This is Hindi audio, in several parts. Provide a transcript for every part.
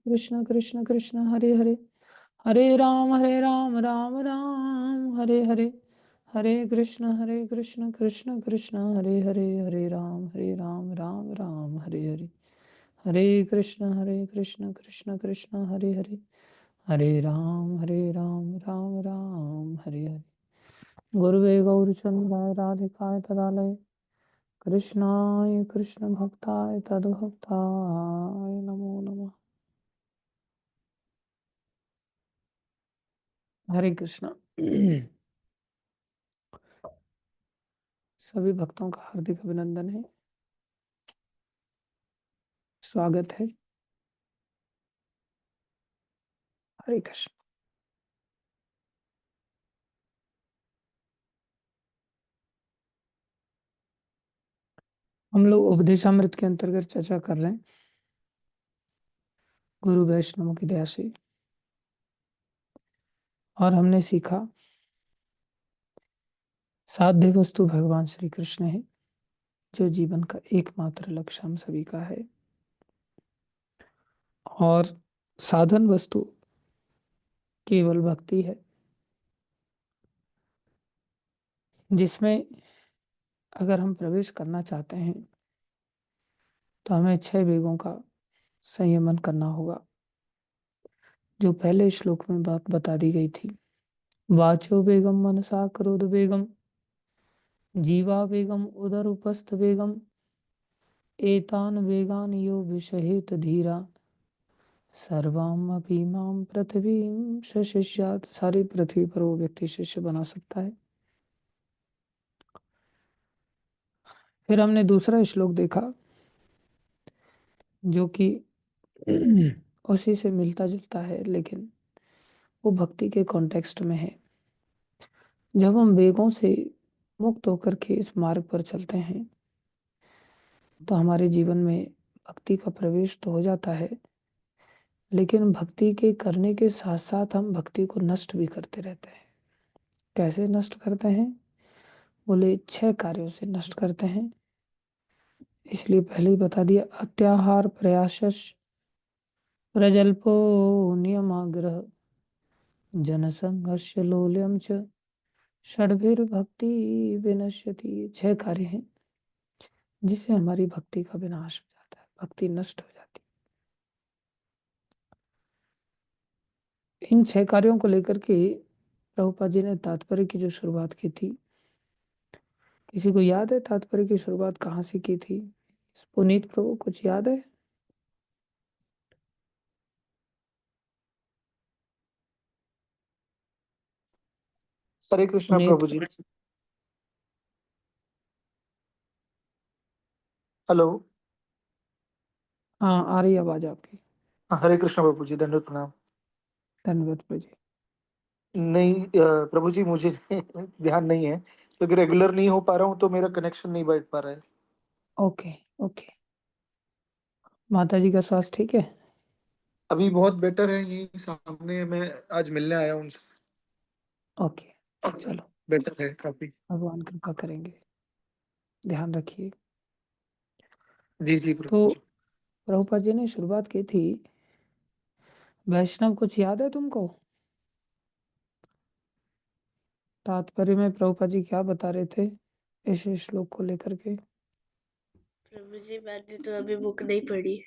कृष्ण कृष्ण कृष्ण हरे हरे, हरे राम राम राम हरे हरे, हरे कृष्ण कृष्ण कृष्ण हरे हरे, हरे राम राम राम हरे हरे, हरे कृष्ण कृष्ण कृष्ण हरे हरे, हरे राम राम हरे हरे। गुरुवे गौरचंद्राय राधिकाय तदालय कृष्णाय कृष्ण भक्ताय तद्भक्ताय नमो नमः। हरे कृष्णा। सभी भक्तों का हार्दिक अभिनंदन है, स्वागत है। हरे कृष्ण। हम लोग उपदेशामृत के अंतर्गत चर्चा कर रहे हैं गुरु वैष्णव की दया से, और हमने सीखा साध्य वस्तु भगवान श्री कृष्ण है, जो जीवन का एकमात्र लक्ष्य हम सभी का है। और साधन वस्तु केवल भक्ति है, जिसमें अगर हम प्रवेश करना चाहते हैं तो हमें 6 वेगों का संयमन करना होगा, जो पहले श्लोक में बात बता दी गई थी। वाचो वेगम मनसा क्रोध वेगम जीवा वेगम उदर उपस्थ वेगम एतान वेगान यो विषहेत धीरा सर्वामपि माम पृथ्वीं शशिष्यात्। सारी पृथ्वी पर वो व्यक्ति शिष्य बना सकता है। फिर हमने दूसरा श्लोक देखा, जो कि उसी से मिलता जुलता है, लेकिन वो भक्ति के कॉन्टेक्स्ट में है। जब हम वेगों से मुक्त होकर के इस मार्ग पर चलते हैं तो हमारे जीवन में भक्ति का प्रवेश तो हो जाता है, लेकिन भक्ति के करने के साथ साथ हम भक्ति को नष्ट भी करते रहते हैं। कैसे नष्ट करते हैं? बोले 6 कार्यों से नष्ट करते हैं। इसलिए पहले ही बता दिया, अत्याहार प्रयासश प्रजल्पो नियमाग्रह जनसंघर्ष लोल्यम च षड्भिर्भक्ति विनश्यति। 6 कार्य हैं जिससे हमारी भक्ति का विनाश हो जाता है, भक्ति नष्ट हो जाती है। इन 6 कार्यों को लेकर के प्रभुपाद जी ने तात्पर्य की जो शुरुआत की थी, किसी को याद है तात्पर्य की शुरुआत कहाँ से की थी? पुनीत प्रभु, कुछ याद है? हरे कृष्णा पुनीत, प्रभु जी। हेलो। हाँ आ रही आवाज आपकी। हरे कृष्णा प्रभु जी, दंडवत प्रणाम। धन्यवाद प्रभु जी। नहीं प्रभु जी, मुझे ध्यान नहीं है क्योंकि रेगुलर नहीं हो पा रहा हूँ, तो मेरा कनेक्शन नहीं बैठ पा रहा है। Okay okay. माता जी का स्वास्थ्य ठीक है? अभी बहुत बेटर है, यही सामने मैं आज मिलने आया हूँ उनसे। ओके, चलो, बेटर है काफी। भगवान कृपा करेंगे। ध्यान रखिए। जी जी तो प्रभु जी। प्रभुपाद जी ने शुरुआत की थी, वैष्णव कुछ याद है तुमको? तात्पर्य में प्रभुपाद जी क्या बता रहे थे इस श्लोक को लेकर के? प्रभु जी, मैंने तो अभी बुक नहीं पढ़ी।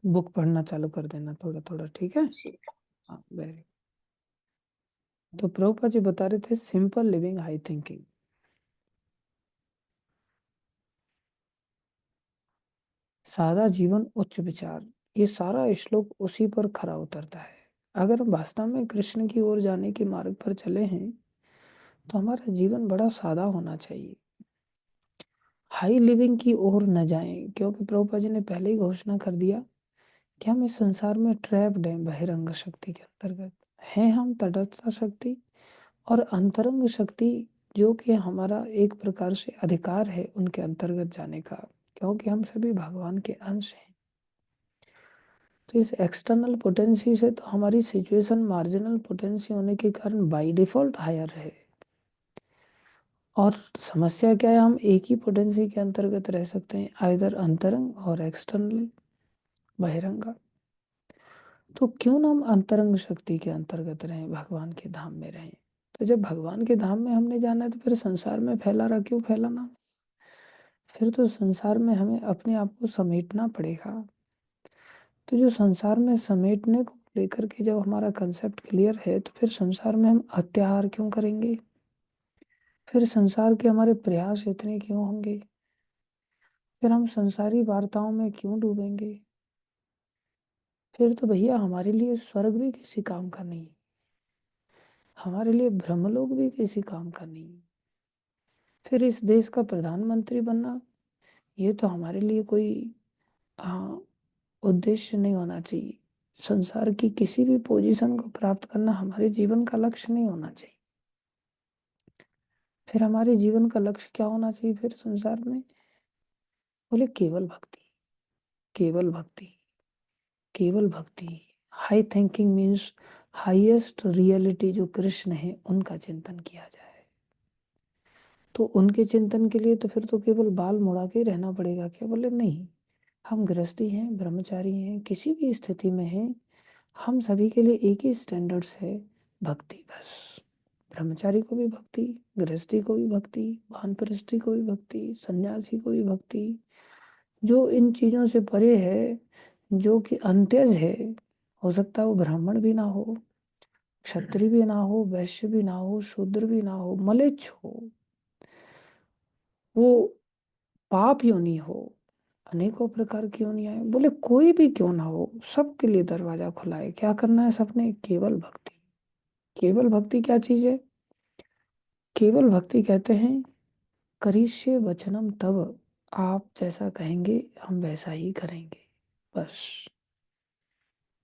बुक पढ़ना चालू कर देना थोड़ा थोड़ा, ठीक है? हाँ, वेरी। तो प्रभुपाद जी बता रहे थे सिंपल लिविंग हाई थिंकिंग, सादा जीवन उच्च विचार। ये सारा श्लोक उसी पर खरा उतरता है। अगर हम वास्तव में कृष्ण की ओर जाने के मार्ग पर चले हैं तो हमारा जीवन बड़ा सादा होना चाहिए, हाई लिविंग की ओर न जाएं, क्योंकि प्रभुपाद जी ने पहले ही घोषणा कर दिया कि हम इस संसार में ट्रैप्ड हैं बहिरंग शक्ति के अंतर्गत। हैं हम तटस्थ शक्ति और अंतरंग शक्ति, जो कि हमारा एक प्रकार से अधिकार है उनके अंतर्गत जाने का, क्योंकि हम सभी भगवान के अंश हैं। तो इस एक्सटर्नल पोटेंसी से तो हमारी सिचुएशन मार्जिनल पोटेंसी होने के कारण बाय डिफॉल्ट हायर है। और समस्या क्या है? हम एक ही पोटेंसी के अंतर्गत रह सकते हैं, आइदर अंतरंग और एक्सटर्नल बहिरंगा। तो क्यों ना हम अंतरंग शक्ति के अंतर्गत रहें, भगवान के धाम में रहें। तो जब भगवान के धाम में हमने जाना है तो फिर संसार में फैला रहा क्यों फैलाना? फिर तो संसार में हमें अपने आप को समेटना पड़ेगा। तो जो संसार में समेटने को लेकर के जब हमारा कंसेप्ट क्लियर है तो फिर संसार में हम अत्याचार क्यों करेंगे? फिर संसार के हमारे प्रयास इतने क्यों होंगे? फिर हम संसारी वार्ताओं में क्यों डूबेंगे? फिर तो भैया हमारे लिए स्वर्ग भी किसी काम का नहीं, हमारे लिए ब्रह्मलोक भी किसी काम का नहीं। फिर इस देश का प्रधानमंत्री बनना ये तो हमारे लिए कोई हाँ उद्देश्य नहीं होना चाहिए। संसार की किसी भी पोजीशन को प्राप्त करना हमारे जीवन का लक्ष्य नहीं होना चाहिए। फिर हमारे जीवन का लक्ष्य क्या होना चाहिए फिर संसार में? बोले केवल भक्ति, केवल भक्ति, केवल भक्ति। High thinking means highest reality जो कृष्ण है उनका चिंतन किया जाए। तो उनके चिंतन के लिए तो फिर तो केवल बाल मुड़ा के ही रहना पड़ेगा क्या? बोले नहीं, हम गृहस्थी हैं, ब्रह्मचारी हैं, किसी भी स्थिति में हैं, हम सभी के लिए एक ही स्टैंडर्ड्स है, भक्ति बस। ब्रह्मचारी को भी भक्ति, गृहस्थी को भी भक्ति, वानप्रस्थी को भी भक्ति, सन्यासी को भी भक्ति। जो इन चीजों से परे है, जो कि अंत्यज है, हो सकता है वो ब्राह्मण भी ना हो, क्षत्रिय भी ना हो, वैश्य भी ना हो, शूद्र भी ना हो, मलेच्छ हो, वो पाप योनि हो, अनेकों प्रकार की योनियां हैं, बोले कोई भी क्यों ना हो, सबके लिए दरवाजा खुला है। क्या करना है सबने? केवल भक्ति। केवल भक्ति क्या चीज है? केवल भक्ति कहते हैं करिष्ये वचनम तव, आप जैसा कहेंगे हम वैसा ही करेंगे, बस।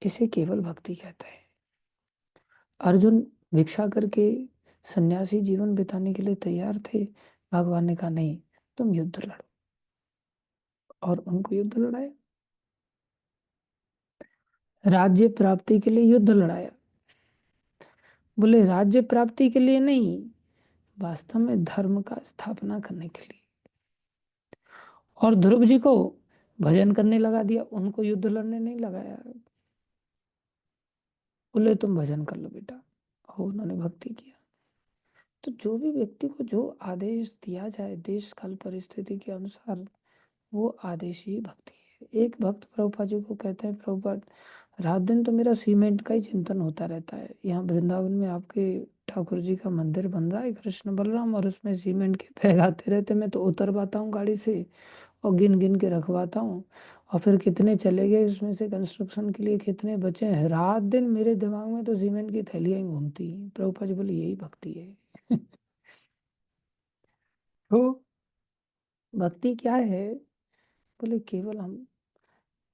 इसे केवल भक्ति कहते हैं। अर्जुन भिक्षा करके सन्यासी जीवन बिताने के लिए तैयार थे। भगवान ने कहा नहीं, तुम युद्ध लड़ो, और उनको युद्ध लड़ाया। राज्य प्राप्ति के लिए युद्ध लड़ाया। बोले राज्य प्राप्ति के लिए नहीं, वास्तव में धर्म का स्थापना करने के लिए। और ध्रुव जी को भजन करने लगा दिया, उनको युद्ध लड़ने नहीं लगाया। बोले तुम भजन कर लो बेटा, और उन्होंने भक्ति किया। तो जो भी व्यक्ति को जो आदेश दिया जाए देश काल परिस्थिति के अनुसार, वो आदेश ही भक्ति है। एक भक्त प्रभुपाद जी को कहते हैं, प्रभुपाद रात दिन तो मेरा सीमेंट का ही चिंतन होता रहता है। यहाँ वृंदावन में आपके ठाकुर जी का मंदिर बन रहा है कृष्ण बलराम, और उसमें सीमेंट के बैग आते रहते, मैं तो उतरवाता हूँ गाड़ी से और गिन गिन के रखवाता हूँ, और फिर कितने चले गए उसमें से कंस्ट्रक्शन के लिए, कितने बचे हैं। रात दिन मेरे दिमाग में तो सीमेंट की थैलियां ही घूमती हैं। प्रभुपाद जी बोले यही भक्ति है। तो भक्ति क्या है? बोले केवल हम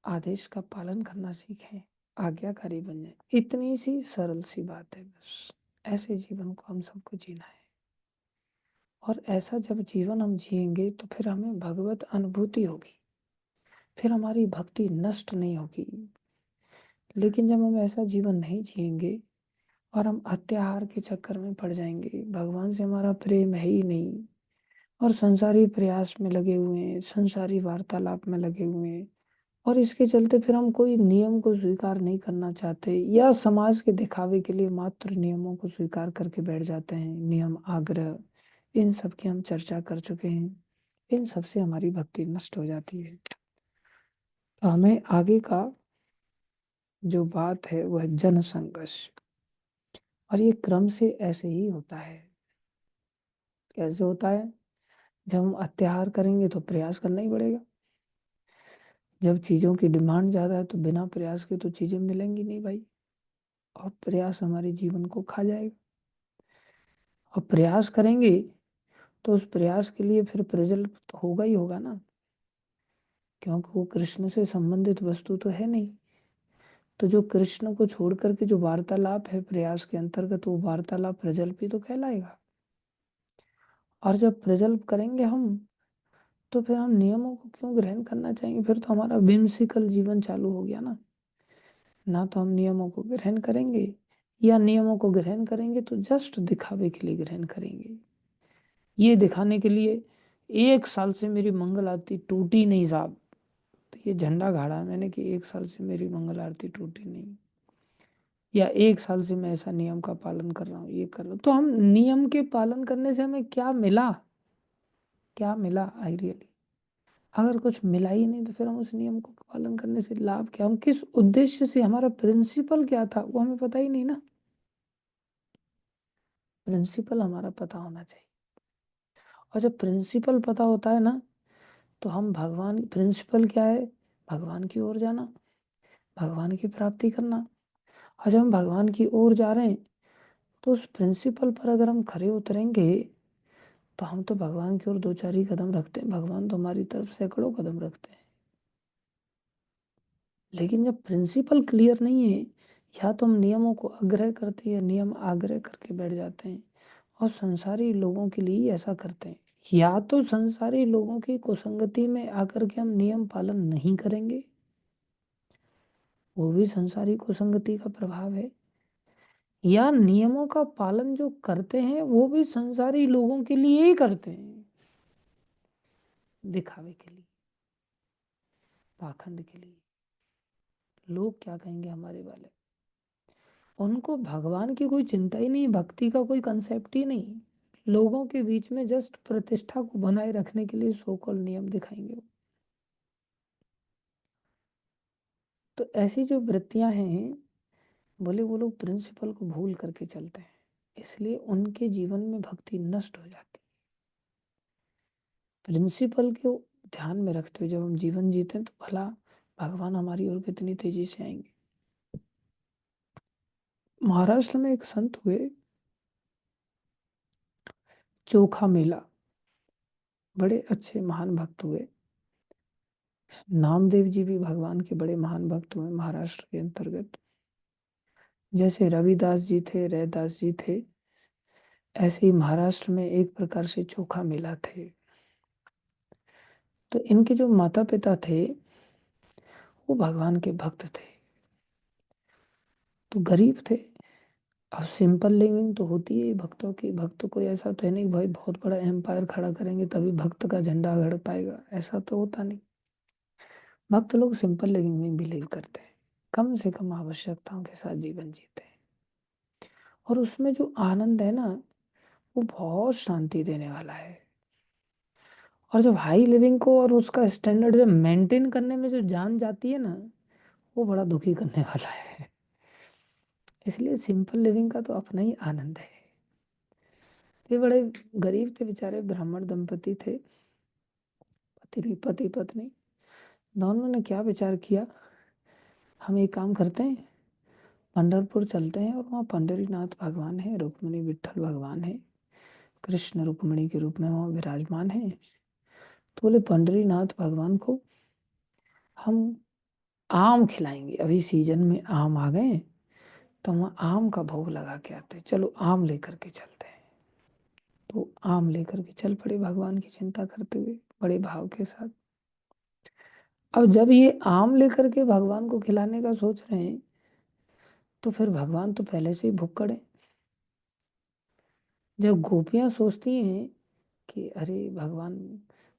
आदेश का पालन करना सीखें, आज्ञाकारी बन जाए, इतनी सी सरल सी बात है बस। ऐसे जीवन को हम सबको जीना है, और ऐसा जब जीवन हम जिएंगे तो फिर हमें भगवत अनुभूति होगी, फिर हमारी भक्ति नष्ट नहीं होगी। लेकिन जब हम ऐसा जीवन नहीं जिएंगे और हम अत्याहार के चक्कर में पड़ जाएंगे, भगवान से हमारा प्रेम है ही नहीं, और संसारी प्रयास में लगे हुए हैं, संसारी वार्तालाप में लगे हुए हैं, और इसके चलते फिर हम कोई नियम को स्वीकार नहीं करना चाहते, या समाज के दिखावे के लिए मात्र नियमों को स्वीकार करके बैठ जाते हैं। नियम, आग्रह, इन सब की हम चर्चा कर चुके हैं। इन सब से हमारी भक्ति नष्ट हो जाती है। तो हमें आगे का जो बात है वह जन संघर्ष, और ये क्रम से ऐसे ही होता है। कैसे होता है? जब हम अत्याहार करेंगे तो प्रयास करना ही पड़ेगा। जब चीजों की डिमांड ज्यादा है तो बिना प्रयास के तो चीजें मिलेंगी नहीं भाई, और प्रयास हमारे जीवन को खा जाएगा। और प्रयास करेंगे तो उस प्रयास के लिए फिर रिजल्ट तो होगा ही होगा ना, क्योंकि वो कृष्ण से संबंधित वस्तु तो है नहीं। तो जो कृष्ण को छोड़ करके जो वार्तालाप है प्रयास के अंतर्गत, वो वार्तालाप प्रजल्प ही तो कहलाएगा। और जब प्रजल्प करेंगे हम, तो फिर हम नियमों को क्यों ग्रहण करना चाहेंगे? फिर तो हमारा whimsical जीवन चालू हो गया ना। ना तो हम नियमों को ग्रहण करेंगे, या नियमों को ग्रहण करेंगे तो जस्ट दिखावे के लिए ग्रहण करेंगे, ये दिखाने के लिए 1 साल से मेरी मंगल आरती टूटी नहीं साहब, तो ये झंडा गाड़ा है मैंने कि 1 साल से मेरी मंगल आरती टूटी नहीं। या 1 साल से मैं ऐसा नियम का पालन कर रहा हूँ, ये कर रहा हूँ। तो हम नियम के पालन करने से हमें क्या मिला? क्या मिला आइडियली? अगर कुछ मिला ही नहीं तो फिर हम उस नियम को पालन करने से लाभ क्या? हम किस उद्देश्य से, हमारा प्रिंसिपल क्या था वो हमें पता ही नहीं ना। प्रिंसिपल हमारा पता होना चाहिए। और जब प्रिंसिपल पता होता है ना, तो हम भगवान, प्रिंसिपल क्या है? भगवान की ओर जाना, भगवान की प्राप्ति करना। और जब हम भगवान की ओर जा रहे हैं तो उस प्रिंसिपल पर अगर हम खरे उतरेंगे तो हम तो भगवान की ओर 2-4 ही कदम रखते हैं, भगवान तो हमारी तरफ सैकड़ों कदम रखते हैं। लेकिन जब प्रिंसिपल क्लियर नहीं है, या तो हम नियमों को आग्रह करते हैं या नियम आग्रह करके बैठ जाते हैं। और संसारी लोगों के लिए ऐसा करते हैं, या तो संसारी लोगों की कुसंगति में आकर के हम नियम पालन नहीं करेंगे, वो भी संसारी कुसंगति का प्रभाव है। या नियमों का पालन जो करते हैं वो भी संसारी लोगों के लिए ही करते हैं, दिखावे के लिए, पाखंड के लिए। लोग क्या कहेंगे हमारे वाले? उनको भगवान की कोई चिंता ही नहीं, भक्ति का कोई कंसेप्ट ही नहीं। लोगों के बीच में जस्ट प्रतिष्ठा को बनाए रखने के लिए सो कॉल्ड नियम दिखाएंगे वो। तो ऐसी जो वृत्तियां हैं, बोले वो लोग प्रिंसिपल को भूल करके चलते हैं, इसलिए उनके जीवन में भक्ति नष्ट हो जाती है। प्रिंसिपल को ध्यान में रखते हुए जब हम जीवन जीते हैं तो भला भगवान हमारी ओर कितनी तेजी से आएंगे। महाराष्ट्र में एक संत हुए, चोखा मेला, बड़े अच्छे महान भक्त हुए। नामदेव जी भी भगवान के बड़े महान भक्त हुए महाराष्ट्र के अंतर्गत। जैसे रविदास जी थे, रैदास जी थे, ऐसे ही महाराष्ट्र में एक प्रकार से चोखा मेला थे। तो इनके जो माता पिता थे वो भगवान के भक्त थे, तो गरीब थे। अब सिंपल लिविंग तो होती है भक्तों की। भक्त कोई ऐसा तो है नहीं कि भाई बहुत बड़ा एम्पायर खड़ा करेंगे तभी भक्त का झंडा गड़ पाएगा, ऐसा तो होता नहीं। भक्त लोग सिंपल लिविंग में बिलीव करते हैं, कम से कम आवश्यकताओं के साथ जीवन जीते हैं। और उसमें जो आनंद है ना, वो बहुत शांति देने वाला है। और जब हाई लिविंग को और उसका स्टैंडर्ड जब मेंटेन करने में जो जान जाती है ना, वो बड़ा दुखी करने वाला है। इसलिए सिंपल लिविंग का तो अपना ही आनंद है। ये बड़े गरीब थे बेचारे, ब्राह्मण दंपति थे, पति पत्नी। दोनों ने क्या विचार किया, हम एक काम करते हैं, पंढरपुर चलते हैं और वहाँ पंढरीनाथ भगवान है, रुक्मिणी विट्ठल भगवान है, कृष्ण रुक्मिणी के रूप में वहाँ विराजमान है। तो बोले पंढरीनाथ भगवान को हम आम खिलाएंगे, अभी सीजन में आम आ गए तो वहाँ आम का भोग लगा के आते हैं, चलो आम लेकर के चलते हैं। तो आम लेकर के चल पड़े भगवान की चिंता करते हुए बड़े भाव के साथ। अब जब ये आम लेकर के भगवान को खिलाने का सोच रहे हैं तो फिर भगवान तो पहले से ही भुक्कड़ है। जब गोपियां सोचती हैं कि अरे भगवान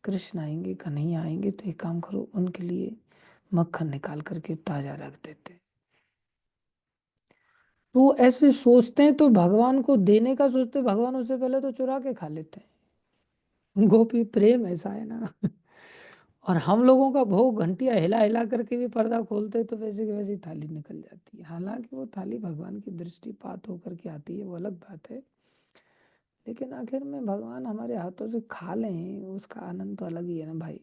कृष्ण आएंगे, कन्हैया आएंगे, तो एक काम करो उनके लिए मक्खन निकाल करके ताजा रख देते हैं। तो वो ऐसे सोचते हैं तो भगवान को देने का सोचते, भगवान उससे पहले तो चुरा के खा लेते हैं। गोपी प्रेम ऐसा है ना। और हम लोगों का भोग घंटियां हिला हिला करके भी पर्दा खोलते तो वैसे की वैसी थाली निकल जाती है। हालांकि वो थाली भगवान की दृष्टिपात होकर के आती है, वो अलग बात है, लेकिन आखिर में भगवान हमारे हाथों से खा लें उसका आनंद तो अलग ही है ना भाई।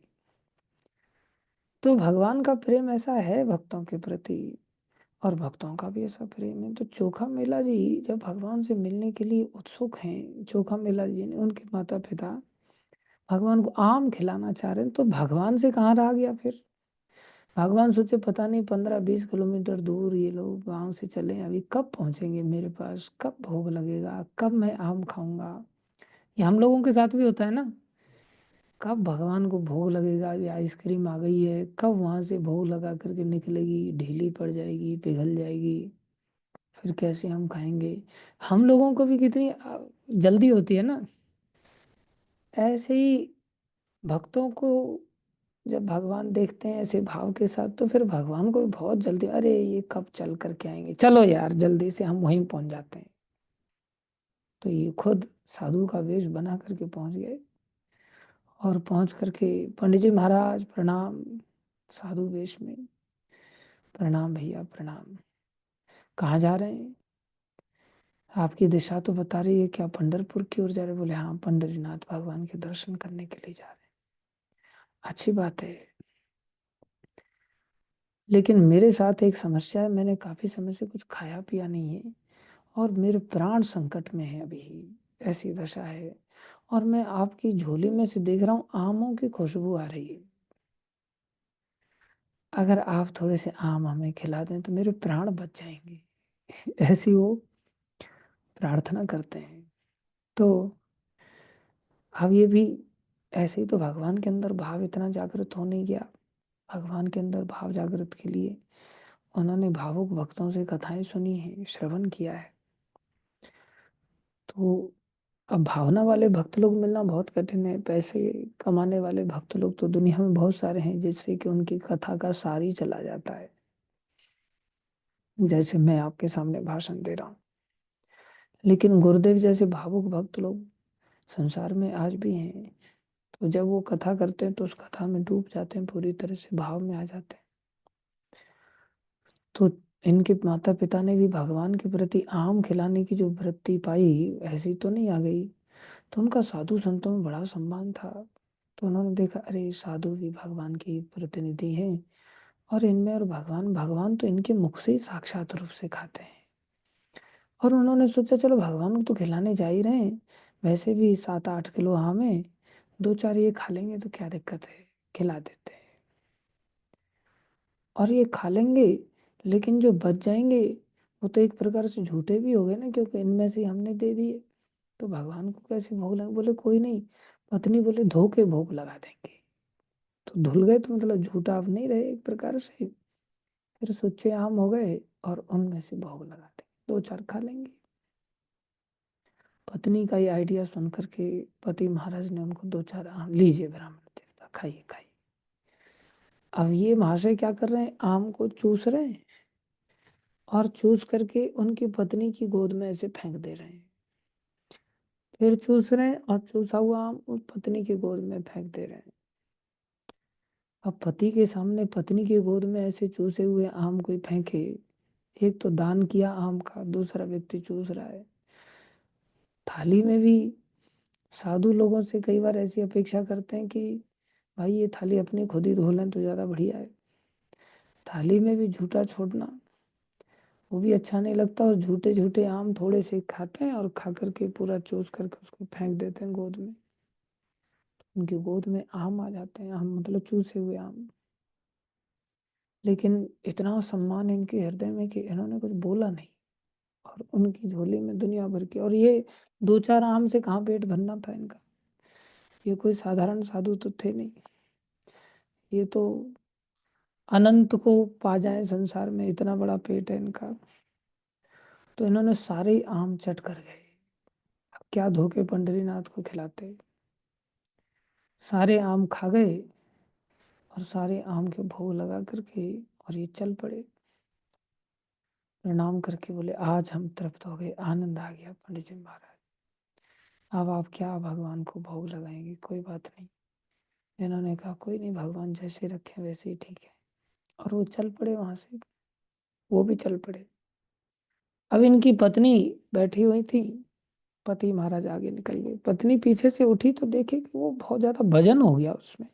तो भगवान का प्रेम ऐसा है भक्तों के प्रति, और भक्तों का भी ऐसा प्रेम है। तो चोखा मेला जी जब भगवान से मिलने के लिए उत्सुक हैं, चोखा मेला जी ने, उनके माता पिता भगवान को आम खिलाना चाह रहे हैं, तो भगवान से कहाँ रहा गया फिर। भगवान सोचे पता नहीं 15-20 किलोमीटर दूर ये लोग गांव से चले, अभी कब पहुंचेंगे मेरे पास, कब भोग लगेगा, कब मैं आम खाऊंगा। ये हम लोगों के साथ भी होता है ना, कब भगवान को भोग लगेगा, अभी आइसक्रीम आ गई है, कब वहां से भोग लगा करके निकलेगी, ढीली पड़ जाएगी, पिघल जाएगी, फिर कैसे हम खाएंगे। हम लोगों को भी कितनी जल्दी होती है ना। ऐसे ही भक्तों को जब भगवान देखते हैं ऐसे भाव के साथ, तो फिर भगवान को भी बहुत जल्दी, अरे ये कब चल करके आएंगे, चलो यार जल्दी से हम वहीं पहुंच जाते हैं। तो ये खुद साधु का वेश बना करके पहुंच गए, और पहुंच करके पंडित जी महाराज प्रणाम, साधु वेश में, प्रणाम भैया प्रणाम, कहाँ जा रहे हैं, आपकी दिशा तो बता रही है कि आप पंढरपुर की ओर जा रहे हैं। बोले हाँ, पंढरीनाथ भगवान के दर्शन करने के लिए जा रहे हैं। अच्छी बात है, लेकिन मेरे साथ एक समस्या है, मैंने काफी समय से कुछ खाया पिया नहीं है, और मेरे प्राण संकट में है अभी, ऐसी दशा है। और मैं आपकी झोली में से देख रहा हूँ आमों की खुशबू आ रही है। अगर आप थोड़े से आम हमें खिला दें तो मेरे प्राण बच जाएंगे। ऐसी वो प्रार्थना करते हैं। तो अब ये भी ऐसे ही तो भगवान के अंदर भाव इतना जागृत हो नहीं गया। भगवान के अंदर भाव जागृत के लिए उन्होंने भावुक भक्तों से कथाएं सुनी हैं, श्रवण किया है। तो अब भावना वाले भक्त लोग मिलना बहुत कठिन है। पैसे कमाने वाले भक्त लोग तो दुनिया में बहुत सारे हैं, जिससे कि उनकी कथा का सार ही चला जाता है। जैसे मैं आपके सामने भाषण दे रहा हूँ, लेकिन गुरुदेव जैसे भावुक भक्त लोग संसार में आज भी हैं। तो जब वो कथा करते हैं तो उस कथा में डूब जाते हैं, पूरी तरह से भाव में आ जाते हैं। तो इनके माता पिता ने भी भगवान के प्रति आम खिलाने की जो वृत्ति पाई, ऐसी तो नहीं आ गई। तो उनका साधु संतों में बड़ा सम्मान था। तो उन्होंने देखा, अरे साधु भी भगवान की प्रतिनिधि हैं, और इनमें और भगवान, भगवान तो इनके मुख से ही साक्षात रूप से खाते हैं। और उन्होंने सोचा चलो भगवान को तो खिलाने जा ही रहे हैं, वैसे भी 7-8 किलो आम है, 2-4 ये खा लेंगे तो क्या दिक्कत है, खिला देते हैं। और ये खा लेंगे, लेकिन जो बच जाएंगे वो तो एक प्रकार से झूठे भी हो गए ना, क्योंकि इनमें से हमने दे दिए, तो भगवान को कैसे भोग लगे। बोले कोई नहीं, पत्नी बोले धो के भोग लगा देंगे। तो धुल गए तो मतलब झूठा अब नहीं रहे एक प्रकार से। फिर सोचे आम हो गए, और उनमें से भोग लगा देंगे, 2-4 खा लेंगे। पत्नी का ये आइडिया सुन करके पति महाराज ने उनको 2-4 आम, लीजिए ब्राह्मण देवता, खाइए खाइए। अब ये महाशय क्या कर रहे हैं, आम को चूस रहे हैं, और चूस करके उनकी पत्नी की गोद में ऐसे फेंक दे रहे हैं। फिर चूस रहे हैं, और चूसा हुआ आम उस पत्नी की गोद में फेंक दे रहे हैं। अब पति के सामने पत्नी की गोद में ऐसे चूसे हुए आम कोई फेंके, एक तो दान किया आम का, दूसरा व्यक्ति चूस रहा है। थाली में भी साधु लोगों से कई बार ऐसी अपेक्षा करते हैं कि भाई ये थाली अपनी खुद ही धो लें तो ज्यादा बढ़िया है। थाली में भी झूठा छोड़ना वो भी अच्छा नहीं लगता, और झूठे झूठे आम थोड़े से खाते हैं, और खा करके पूरा चूस करके उसको फेंक देते हैं गोद में। उनकी गोद में आम आ जाते हैं, आम मतलब चूसे हुए आम। लेकिन इतना सम्मान इनके हृदय में कि इन्होंने कुछ बोला नहीं, और उनकी झोली में दुनिया भर की, और ये 2-4 आम से कहाँ पेट भरना था इनका। ये कोई साधारण साधु तो थे नहीं, ये तो अनंत को पा जाए संसार में, इतना बड़ा पेट है इनका। तो इन्होंने सारे ही आम चट कर गए। अब क्या धोखे पंढरीनाथ को खिलाते। सारे आम खा गए, और सारे आम के भोग लगा करके, और ये चल पड़े। प्रणाम करके बोले आज हम तृप्त हो गए, आनंद आ गया पंडित जी महाराज। अब आप क्या भगवान को भोग लगाएंगे, कोई बात नहीं। इन्होंने कहा कोई नहीं, भगवान जैसे रखे वैसे ही ठीक है। और वो चल पड़े वहां से, वो भी चल पड़े। अब इनकी पत्नी बैठी हुई थी, पति महाराज आगे निकल गए, पत्नी पीछे से उठी तो देखे कि वो बहुत ज्यादा वजन हो गया उसमें।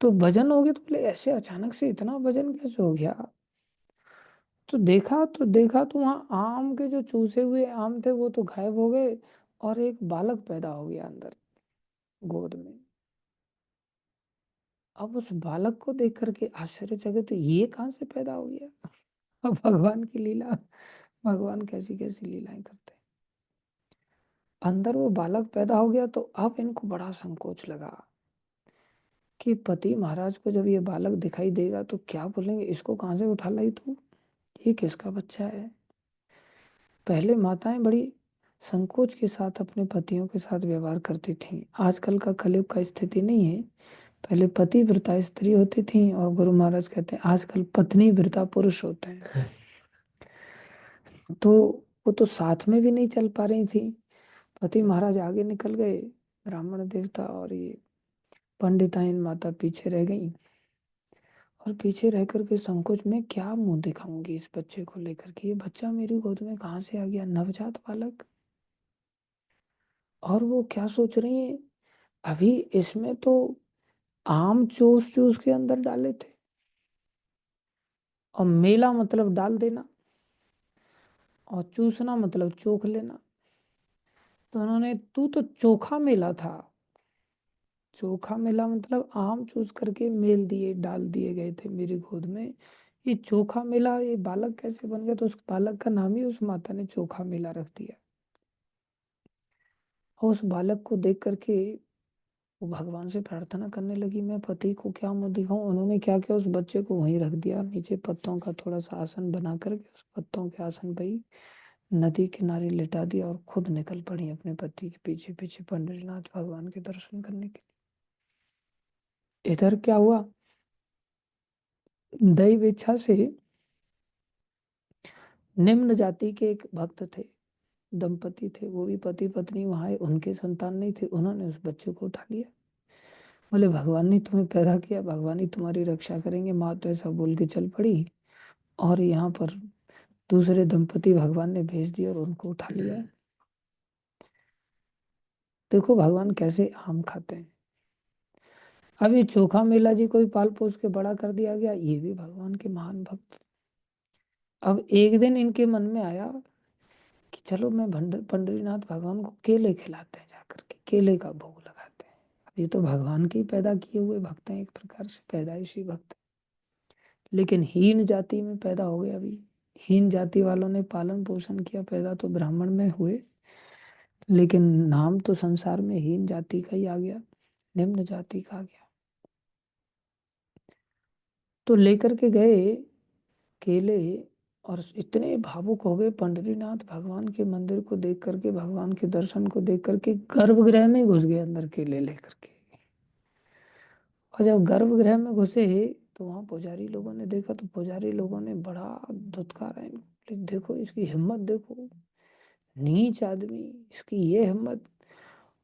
तो वजन हो गया तो बोले ऐसे अचानक से इतना वजन कैसे हो गया। तो देखा तो वहाँ आम के जो चूसे हुए आम थे वो तो गायब हो गए, और एक बालक पैदा हो गया अंदर गोद में। अब उस बालक को देख करके आश्चर्यचकित, तो ये कहाँ से पैदा हो गया। अब भगवान की लीला, भगवान कैसी कैसी लीलाएं करते हैं। अंदर वो बालक पैदा हो गया, तो अब इनको बड़ा संकोच लगा कि पति महाराज को जब ये बालक दिखाई देगा तो क्या बोलेंगे, इसको कहाँ से उठा लाई तू, ये किसका बच्चा है। पहले माताएं बड़ी संकोच के साथ अपने पतियों के साथ व्यवहार करती थीं। आजकल का कलयुग का स्थिति नहीं है। पहले पति व्रता स्त्री होती थी और गुरु महाराज कहते हैं आजकल पत्नी व्रता पुरुष होते हैं। तो वो तो साथ में भी नहीं चल पा रही थी। पति महाराज आगे निकल गए, ब्राह्मण देवता और ये पंडिताइन माता पीछे रह गई। और पीछे रह करके संकोच में क्या मुंह दिखाऊंगी इस बच्चे को लेकर के, ये बच्चा मेरी गोद में कहाँ से आ गया, नवजात बालक। और वो क्या सोच रही है, अभी इसमें तो आम चूस चूस के अंदर डाले थे और मेला मतलब डाल देना और चूसना मतलब चोख लेना। तो उन्होंने, तू तो चोखा मेला था। चोखा मेला मतलब आम चूस करके मेल दिए डाल दिए गए थे मेरी गोद में। ये चोखा मेला, ये बालक कैसे बन गया? तो उस बालक का नाम ही उस माता ने चोखा मेला रख दिया। और उस बालक को देख करके वो भगवान से प्रार्थना करने लगी, मैं पति को क्या मुंह दिखाऊं। उन्होंने क्या किया, उस बच्चे को वहीं रख दिया, नीचे पत्तों का थोड़ा सा आसन बना करके उस पत्तों के आसन पे ही नदी किनारे लिटा दिया और खुद निकल पड़ी अपने पति के पीछे पीछे पंडरीनाथ भगवान के दर्शन करने के लिए। इधर क्या हुआ, दैव इच्छा से निम्न जाति के एक भक्त थे, दंपति थे, वो भी पति पत्नी वहां आए, उनके संतान नहीं थे, उन्होंने उस बच्चे को उठा लिया। बोले भगवान ने तुम्हें पैदा किया, भगवान ही तुम्हारी रक्षा करेंगे। माँ तो ऐसा बोल के चल पड़ी और यहाँ पर दूसरे दंपति भगवान ने भेज दिया और उनको उठा लिया। देखो भगवान कैसे आम खाते हैं। अब ये चोखा मेला जी कोई पाल पोस के बड़ा कर दिया गया, ये भी भगवान के महान भक्त। अब एक दिन इनके मन में आया कि चलो मैं पंडरीनाथ भगवान को केले खिलाते हैं, जाकर के केले का भोग लगाते हैं। अब ये तो भगवान के ही पैदा किए हुए भक्त हैं, एक प्रकार से पैदाइशी भक्त, लेकिन हीन जाति में पैदा हो गए। अभी हीन जाति वालों ने पालन पोषण किया, पैदा तो ब्राह्मण में हुए, लेकिन नाम तो संसार में हीन जाति का ही आ गया, निम्न जाति का आ गया। तो लेकर के गए केले और इतने भावुक हो गए पंडरीनाथ भगवान के मंदिर को देख करके, भगवान के दर्शन को देख करके गर्भगृह में घुस गए अंदर केले लेकर के। और जब गर्भगृह में घुसे तो वहां पुजारी लोगों ने देखा, तो पुजारी लोगों ने बड़ा धुतकारा इनको, बोले, देखो इसकी हिम्मत देखो, नीच आदमी, इसकी ये हिम्मत।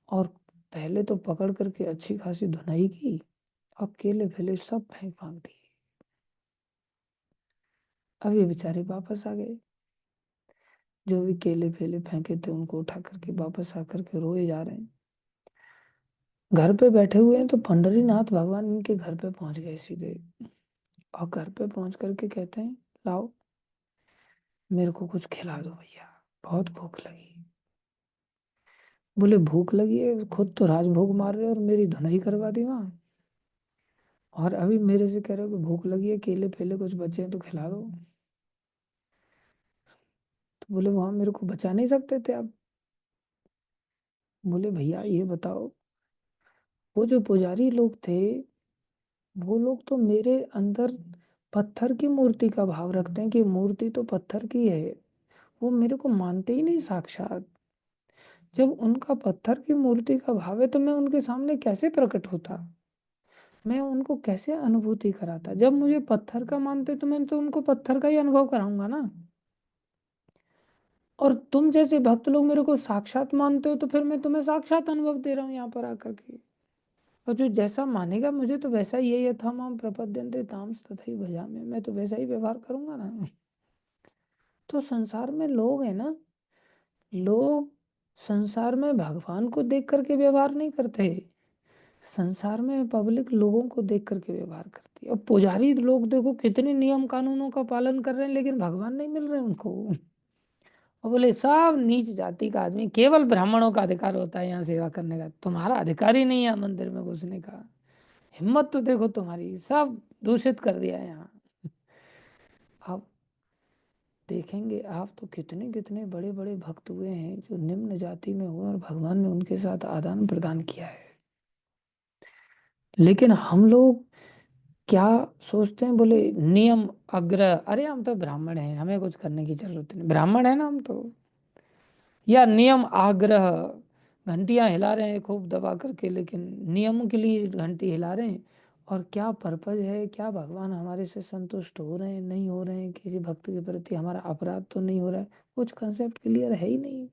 और पहले तो पकड़ करके अच्छी खासी धुनाई की और केले फेले सब फेंक फांक दिए। अब ये बेचारे वापस आ गए, जो भी केले फेले फेंके थे उनको उठा करके वापस आकर के रोए जा रहे हैं। घर पे बैठे हुए हैं तो पंडरीनाथ भगवान इनके घर पे पहुंच गए सीधे। और घर पे पहुंच करके कहते हैं, लाओ मेरे को कुछ खिला दो भैया, बहुत भूख लगी। बोले भूख लगी है, खुद तो राजभोग मार रहे हो और मेरी धुनाई करवा दी वहां, और अभी मेरे से कह रहे हो कि भूख लगी है, केले फेले कुछ बचे हैं तो खिला दो। तो बोले वहां मेरे को बचा नहीं सकते थे आप? बोले भैया ये बताओ, वो जो पुजारी लोग थे वो लोग तो मेरे अंदर पत्थर की मूर्ति का भाव रखते हैं कि मूर्ति तो पत्थर की है, वो मेरे को मानते ही नहीं साक्षात। जब उनका पत्थर की मूर्ति का भाव है तो मैं उनके सामने कैसे प्रकट होता, मैं उनको कैसे अनुभूति कराता? जब मुझे पत्थर का मानते तो मैं तो उनको पत्थर का ही अनुभव कराऊंगा ना। और तुम जैसे भक्त लोग मेरे को साक्षात मानते हो तो फिर मैं तुम्हें साक्षात अनुभव दे रहा हूँ यहाँ पर आकर के। और जो जैसा मानेगा मुझे तो वैसा ही, ये यथा माम प्रपद्यन्ते ताम तथैव भजामि, मैं तो वैसा ही व्यवहार करूंगा ना। तो संसार में लोग है ना, लोग संसार में भगवान को देख करके व्यवहार नहीं करते, संसार में पब्लिक लोगों को देख करके व्यवहार करती है। और पुजारी लोग देखो कितने नियम कानूनों का पालन कर रहे हैं, लेकिन भगवान नहीं मिल रहे उनको। और बोले सब नीच जाति का आदमी, केवल ब्राह्मणों का अधिकार होता है यहाँ सेवा करने का, तुम्हारा अधिकार ही नहीं है मंदिर में घुसने का। हिम्मत तो देखो तुम्हारी, सब दूषित कर दिया है यहाँ। आप देखेंगे आप तो कितने कितने बड़े बड़े भक्त हुए हैं जो निम्न जाति में हुए और भगवान ने उनके साथ आदान प्रदान किया है। लेकिन हम लोग क्या सोचते हैं, बोले नियम अग्रह, अरे हम तो ब्राह्मण हैं, हमें कुछ करने की जरूरत नहीं, ब्राह्मण है ना हम तो। या नियम आग्रह, घंटियां हिला रहे हैं खूब दबा करके, लेकिन नियम के लिए घंटी हिला रहे हैं। और क्या पर्पज है, क्या भगवान हमारे से संतुष्ट हो रहे हैं, नहीं हो रहे हैं, किसी भक्त के प्रति हमारा अपराध तो नहीं हो रहा है, कुछ कंसेप्ट क्लियर है ही नहीं।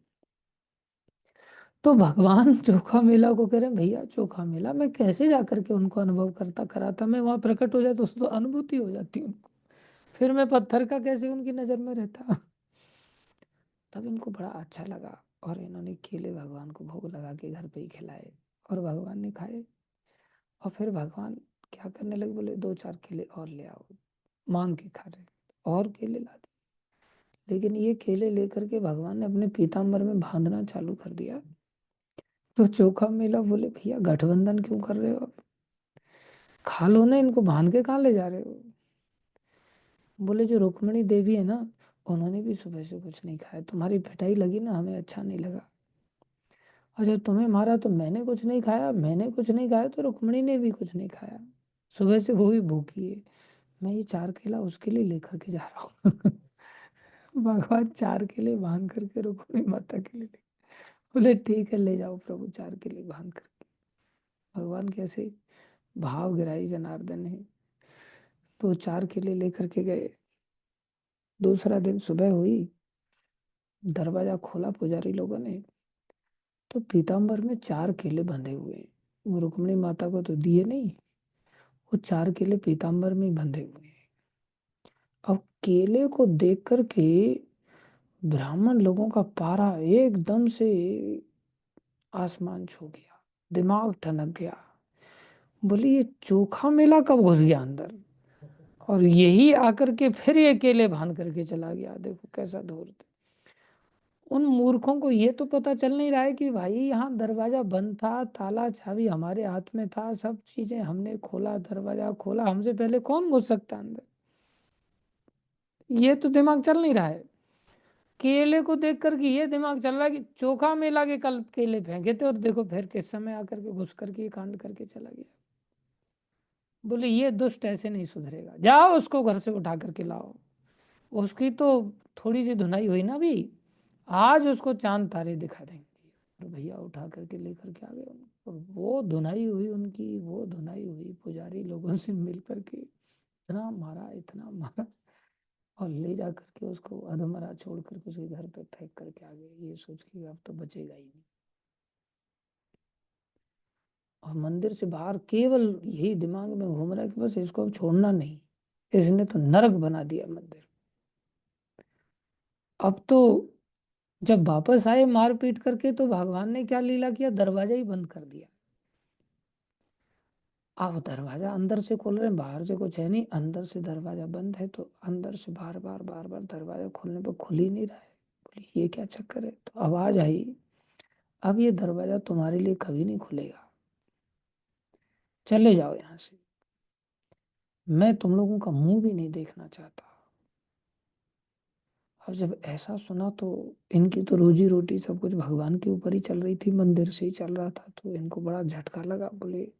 तो भगवान चोखा मेला को कह रहे हैं, भैया चोखा मेला मैं कैसे जा करके उनको अनुभव करता कराता, मैं वहां प्रकट हो जाता तो अनुभूति हो जाती उनको, फिर मैं पत्थर का कैसे उनकी नजर में रहता। तब इनको बड़ा अच्छा लगा और इन्होंने केले भगवान को भोग लगा के घर पे ही खिलाए और भगवान ने खाए। और फिर भगवान क्या करने लगे, बोले 2-4 केले और ले आओ, मांग के खा रहे, और केले ला दिए। लेकिन ये केले लेकर के भगवान ने अपने पीताम्बर में बांधना चालू कर दिया। तो चोखा मेला बोले, भैया गठबंधन क्यों कर रहे हो आप, खा लो ना इनको, बांध के कहाँ ले जा रहे हो। बोले जो रुक्मणी देवी है ना, उन्होंने भी सुबह से कुछ नहीं खाया, तुम्हारी पिटाई लगी ना, हमें अच्छा नहीं लगा। अच्छा तुम्हें मारा तो मैंने कुछ नहीं खाया, मैंने कुछ नहीं खाया तो रुक्मणी ने भी कुछ नहीं खाया, सुबह से वो भी भूखी है, मैं ये 4 केला उसके लिए लेकर के जा रहा हूँ। भगवान 4 केले बांध करके रुक्मणी माता के लिए बोले ठीक है ले जाओ प्रभु, 4 केले बांध करके। भगवान कैसे भाव गिराई जनार्दन है। तो 4 केले लेकर के गए। दूसरा दिन सुबह हुई, दरवाजा खोला पुजारी लोगों ने, तो पीताम्बर में 4 केले बंधे हुए हैं। वो रुक्मणी माता को तो दिए नहीं, वो 4 केले पीताम्बर में ही बंधे हुए हैं। अब केले को देख करके ब्राह्मण लोगों का पारा एकदम से आसमान छू गया, दिमाग ठनक गया। बोले ये चोखा मेला कब घुस गया अंदर, और यही आकर के फिर ये केले बांध करके चला गया। देखो कैसा धूर्त। उन मूर्खों को ये तो पता चल नहीं रहा है कि भाई यहाँ दरवाजा बंद था, ताला चाबी हमारे हाथ में था, सब चीजें हमने खोला, दरवाजा खोला, हमसे पहले कौन घुस सकता है अंदर, ये तो दिमाग चल नहीं रहा है। केले को देख करके ये दिमाग चल रहा है कि चोखा मेला के कल केले फेंके थे, और देखो फिर किस समय आकर के घुस करके ये कांड करके चला गया। बोले ये दुष्ट ऐसे नहीं सुधरेगा, जाओ उसको घर से उठा करके लाओ। उसकी तो थोड़ी सी धुनाई हुई ना भी, आज उसको चांद तारे दिखा देंगे। और भैया उठा करके लेकर के आ गए उनको। और वो धुनाई हुई उनकी, वो धुनाई हुई पुजारी लोगों से मिल करके, इतना मारा इतना मारा, और ले जा करके उसको अधमरा छोड़ करके उसके घर पे फेंक करके आ गए, ये सोच के अब तो बचेगा ही नहीं। और मंदिर से बाहर केवल यही दिमाग में घूम रहा है कि बस इसको अब छोड़ना नहीं, इसने तो नरक बना दिया मंदिर। अब तो जब वापस आए मार पीट करके, तो भगवान ने क्या लीला किया, दरवाजा ही बंद कर दिया। अब दरवाजा अंदर से खोल रहे हैं, बाहर से कुछ है नहीं, अंदर से दरवाजा बंद है, तो अंदर से बार बार बार बार दरवाजा खोलने पर खुल ही नहीं रहा है। बोले ये क्या चक्कर है, तो आवाज आई, अब ये दरवाजा तुम्हारे लिए कभी नहीं खुलेगा, चले जाओ यहाँ से, मैं तुम लोगों का मुंह भी नहीं देखना चाहता। अब जब ऐसा सुना तो इनकी तो रोजी रोटी सब कुछ भगवान के ऊपर ही चल रही थी, मंदिर से ही चल रहा था, तो इनको बड़ा झटका लगा। बोले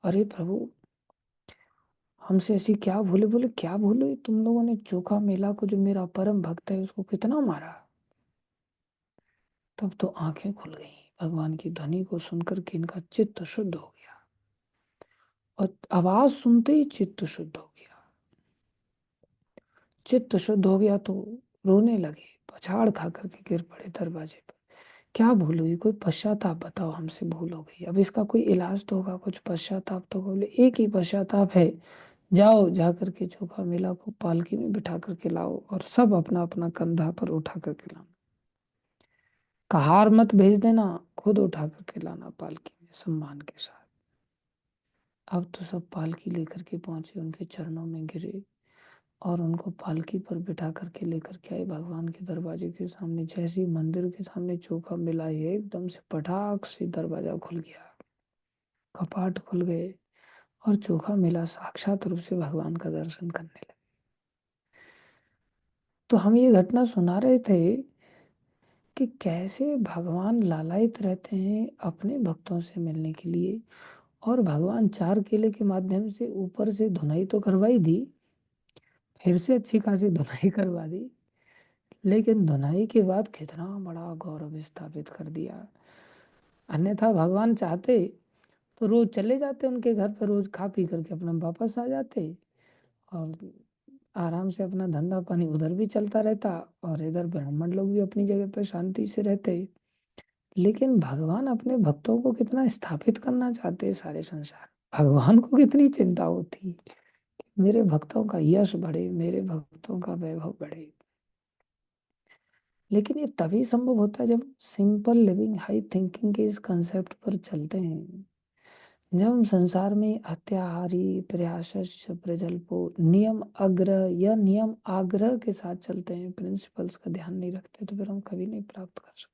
अरे प्रभु हमसे ऐसी क्या भूले। बोले क्या भूले, तुम लोगों ने चोखा मेला को, जो मेरा परम भक्त है, उसको कितना मारा। तब तो आंखें खुल गई, भगवान की ध्वनि को सुनकर के इनका चित्त शुद्ध हो गया, और आवाज सुनते ही चित्त शुद्ध हो गया। चित्त शुद्ध हो गया तो रोने लगे, पछाड़ खा करके गिर पड़े दरवाजे पर। क्या भूल हुई, कोई पश्चाताप बताओ, हमसे भूल हो गई, अब इसका कोई इलाज तो होगा, कुछ पश्चाताप तो होगा। बोले एक ही पश्चाताप है, जाओ जा करके चोखा मेला को पालकी में बिठा करके लाओ, और सब अपना अपना कंधा पर उठा करके लाना, कहार मत भेज देना, खुद उठा करके लाना पालकी में सम्मान के साथ। अब तो सब पालकी लेकर के पहुंचे, उनके चरणों में गिरे, और उनको पालकी पर बिठा करके लेकर के आए भगवान के दरवाजे के सामने। जैसे ही मंदिर के सामने चौका मिला, ये एकदम से पटाख से दरवाजा खुल गया, कपाट खुल गए, और चोखा मिला साक्षात रूप से भगवान का दर्शन करने लगे। तो हम ये घटना सुना रहे थे कि कैसे भगवान लालायित रहते हैं अपने भक्तों से मिलने के लिए। और भगवान 4 केले के माध्यम से ऊपर से धुनाई तो करवाई दी, फिर से अच्छी खासी धुनाई करवा दी, लेकिन धुनाई के बाद कितना बड़ा गौरव स्थापित कर दिया। अन्यथा भगवान चाहते तो रोज चले जाते उनके घर पर, रोज खा पी करके अपना वापस आ जाते और आराम से अपना धंधा पानी उधर भी चलता रहता और इधर ब्राह्मण लोग भी अपनी जगह पर शांति से रहते। लेकिन भगवान अपने भक्तों को कितना स्थापित करना चाहते हैं सारे संसार। भगवान को कितनी चिंता होती, मेरे भक्तों का यश बढ़े, मेरे भक्तों का वैभव बढ़े। लेकिन ये तभी संभव होता है जब सिंपल लिविंग हाई थिंकिंग के इस कंसेप्ट पर चलते हैं। जब हम संसार में अत्याहारी प्रयासस्य प्रजल्पो नियम अग्रह या नियम आग्रह के साथ चलते हैं, प्रिंसिपल्स का ध्यान नहीं रखते, तो फिर हम कभी नहीं प्राप्त कर सकते।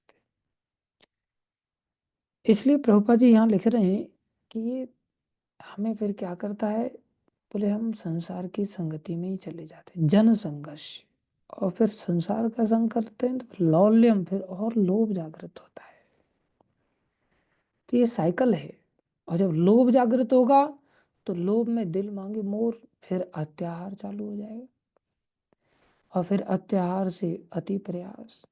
इसलिए प्रभुपाद जी यहाँ लिख रहे हैं कि ये हमें फिर क्या करता है, बोले हम संसार की संगति में ही चले जाते हैं, जन संघर्ष, और फिर संसार का संग करते हैं तो फिर लौल्यम, फिर और लोभ जागृत होता है। तो ये साइकिल है। और जब लोभ जागृत होगा तो लोभ में दिल मांगे मोर, फिर अत्याहार चालू हो जाएगा, और फिर अत्याहार से अति प्रयास,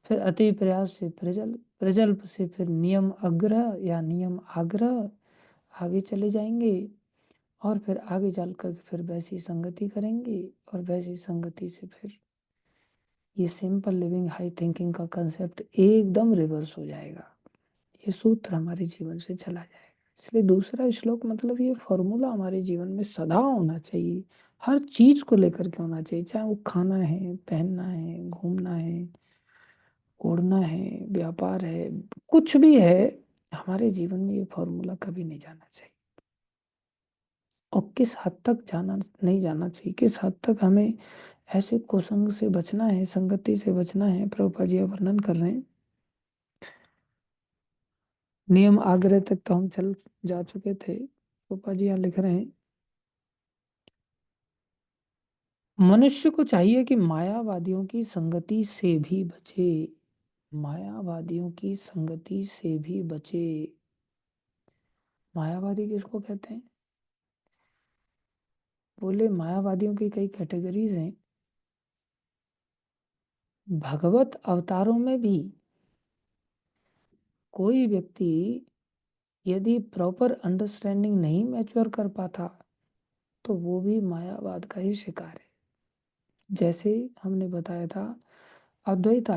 फिर अति प्रयास से प्रजल्प, प्रजल्प से फिर नियम अग्रह या नियम आग्रह, आगे चले जाएंगे और फिर आगे चल कर फिर वैसी संगति करेंगे, और वैसी संगति से फिर ये सिंपल लिविंग हाई थिंकिंग का कंसेप्ट एकदम रिवर्स हो जाएगा। ये सूत्र हमारे जीवन से चला जाएगा। इसलिए दूसरा श्लोक मतलब ये फॉर्मूला हमारे जीवन में सदा होना चाहिए, हर चीज को लेकर के होना चाहिए, चाहे वो खाना है, पहनना है, घूमना है, ओढ़ना है, व्यापार है, कुछ भी है, हमारे जीवन में ये फॉर्मूला कभी नहीं जाना चाहिए। और किस हद तक जाना नहीं जाना चाहिए, किस हद तक हमें ऐसे कुसंग से बचना है, संगति से बचना है, प्रभुपाद जी वर्णन कर रहे हैं। नियम आग्रह तक तो हम चल जा चुके थे। प्रभुपाद जी यहाँ लिख रहे हैं, मनुष्य को चाहिए कि मायावादियों की संगति से भी बचे, मायावादियों की संगति से भी बचे। मायावादी किसको कहते हैं? बोले मायावादियों की कई कैटेगरीज हैं। भगवत अवतारों में भी कोई व्यक्ति यदि प्रॉपर अंडरस्टैंडिंग नहीं मैच्योर कर पाता तो वो भी मायावाद का ही शिकार है। जैसे हमने बताया था, अद्वैत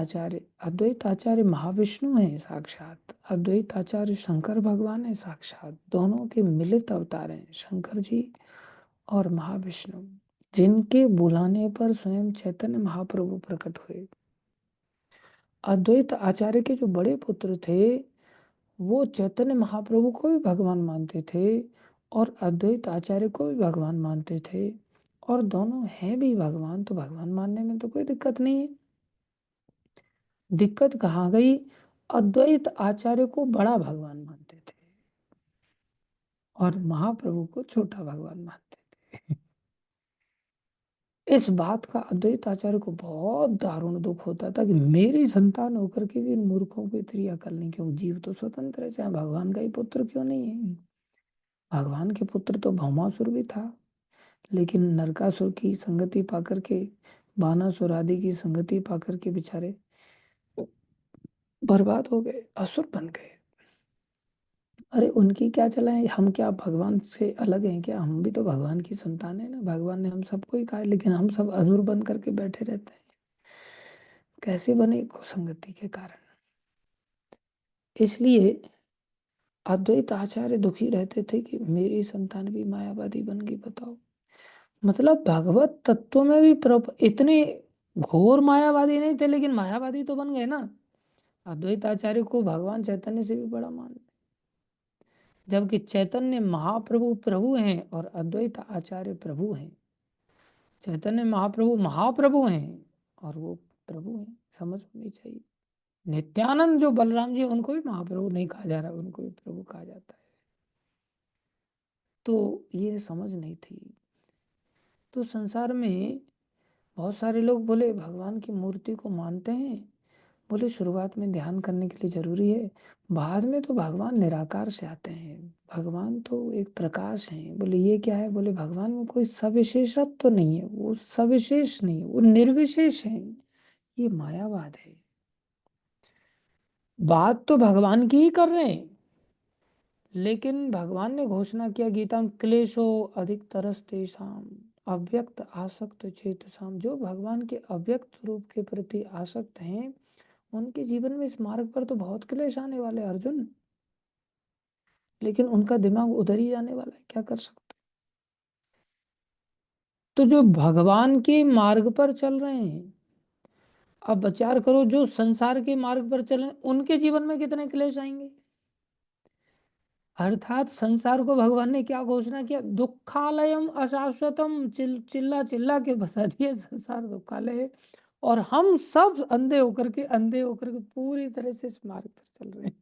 आचार्य महाविष्णु हैं साक्षात, अद्वैत आचार्य शंकर भगवान है साक्षात, दोनों के मिलित अवतार हैं शंकर जी और महाविष्णु, जिनके बुलाने पर स्वयं चैतन्य महाप्रभु प्रकट हुए। अद्वैत आचार्य के जो बड़े पुत्र थे वो चैतन्य महाप्रभु को भी भगवान मानते थे और अद्वैत आचार्य को भी भगवान मानते थे, और दोनों हैं भी भगवान, तो भगवान मानने में तो कोई दिक्कत नहीं है। दिक्कत कहाँ गई? अद्वैत आचार्य को बड़ा भगवान मानते थे और महाप्रभु को छोटा भगवान मानते थे। इस बात का अद्वैत आचार्य को बहुत दारुण दुख होता था कि मेरी संतान होकर के भी इन मूर्खों को इतनी अकल नहीं, क्यों? जीव तो स्वतंत्र है, चाहे भगवान का ही पुत्र क्यों नहीं है। भगवान के पुत्र तो भौमासुर भी था, लेकिन नरकासुर की संगति पाकर के, बानासुर आदि की संगति पाकर के बेचारे बर्बाद हो गए, असुर बन गए। अरे उनकी क्या चला है, हम क्या भगवान से अलग हैं क्या? हम भी तो भगवान की संतान है ना, भगवान ने हम सबको ही कहा है, लेकिन हम सब असुर बन करके बैठे रहते हैं। कैसे बने? कुसंगति के कारण। इसलिए अद्वैत आचार्य दुखी रहते थे कि मेरी संतान भी मायावादी बन गई, बताओ। मतलब भगवत तत्व में भी इतने घोर मायावादी नहीं थे, लेकिन मायावादी तो बन गए ना। अद्वैत आचार्य को भगवान चैतन्य से भी बड़ा मान, जबकि चैतन्य महाप्रभु प्रभु हैं और अद्वैत आचार्य प्रभु हैं। चैतन्य महाप्रभु महाप्रभु हैं और वो प्रभु हैं, समझ होनी चाहिए। नित्यानंद जो बलराम जी, उनको भी महाप्रभु नहीं कहा जा रहा, उनको भी प्रभु कहा जाता है। तो ये समझ नहीं थी। तो संसार में बहुत सारे लोग बोले भगवान की मूर्ति को मानते हैं, बोले शुरुआत में ध्यान करने के लिए जरूरी है, बाद में तो भगवान निराकार से आते हैं, भगवान तो एक प्रकाश है। बोले ये क्या है? बोले भगवान में कोई सविशेषत्व तो नहीं है, वो सविशेष नहीं है, वो निर्विशेष है। ये मायावाद है। बात तो भगवान की ही कर रहे हैं, लेकिन भगवान ने घोषणा किया गीता में, क्लेशो अधिक तरस्तेषाम अव्यक्त आसक्त चेतसाम। जो भगवान के अव्यक्त रूप के प्रति आसक्त हैं, उनके जीवन में इस मार्ग पर तो बहुत क्लेश आने वाले हैं अर्जुन, लेकिन उनका दिमाग उधर ही जाने वाला है, क्या कर सकते। तो जो भगवान के मार्ग पर चल रहे हैं, अब विचार करो, जो संसार के मार्ग पर चल रहे हैं उनके जीवन में कितने क्लेश आएंगे। अर्थात संसार को भगवान ने क्या घोषणा किया, दुखालयम अशाश्वतम, चिल्ला चिल्ला के बता दिए संसार दुखालय है। और हम सब अंधे होकर के पूरी तरह से इस मार्ग पर चल रहे हैं।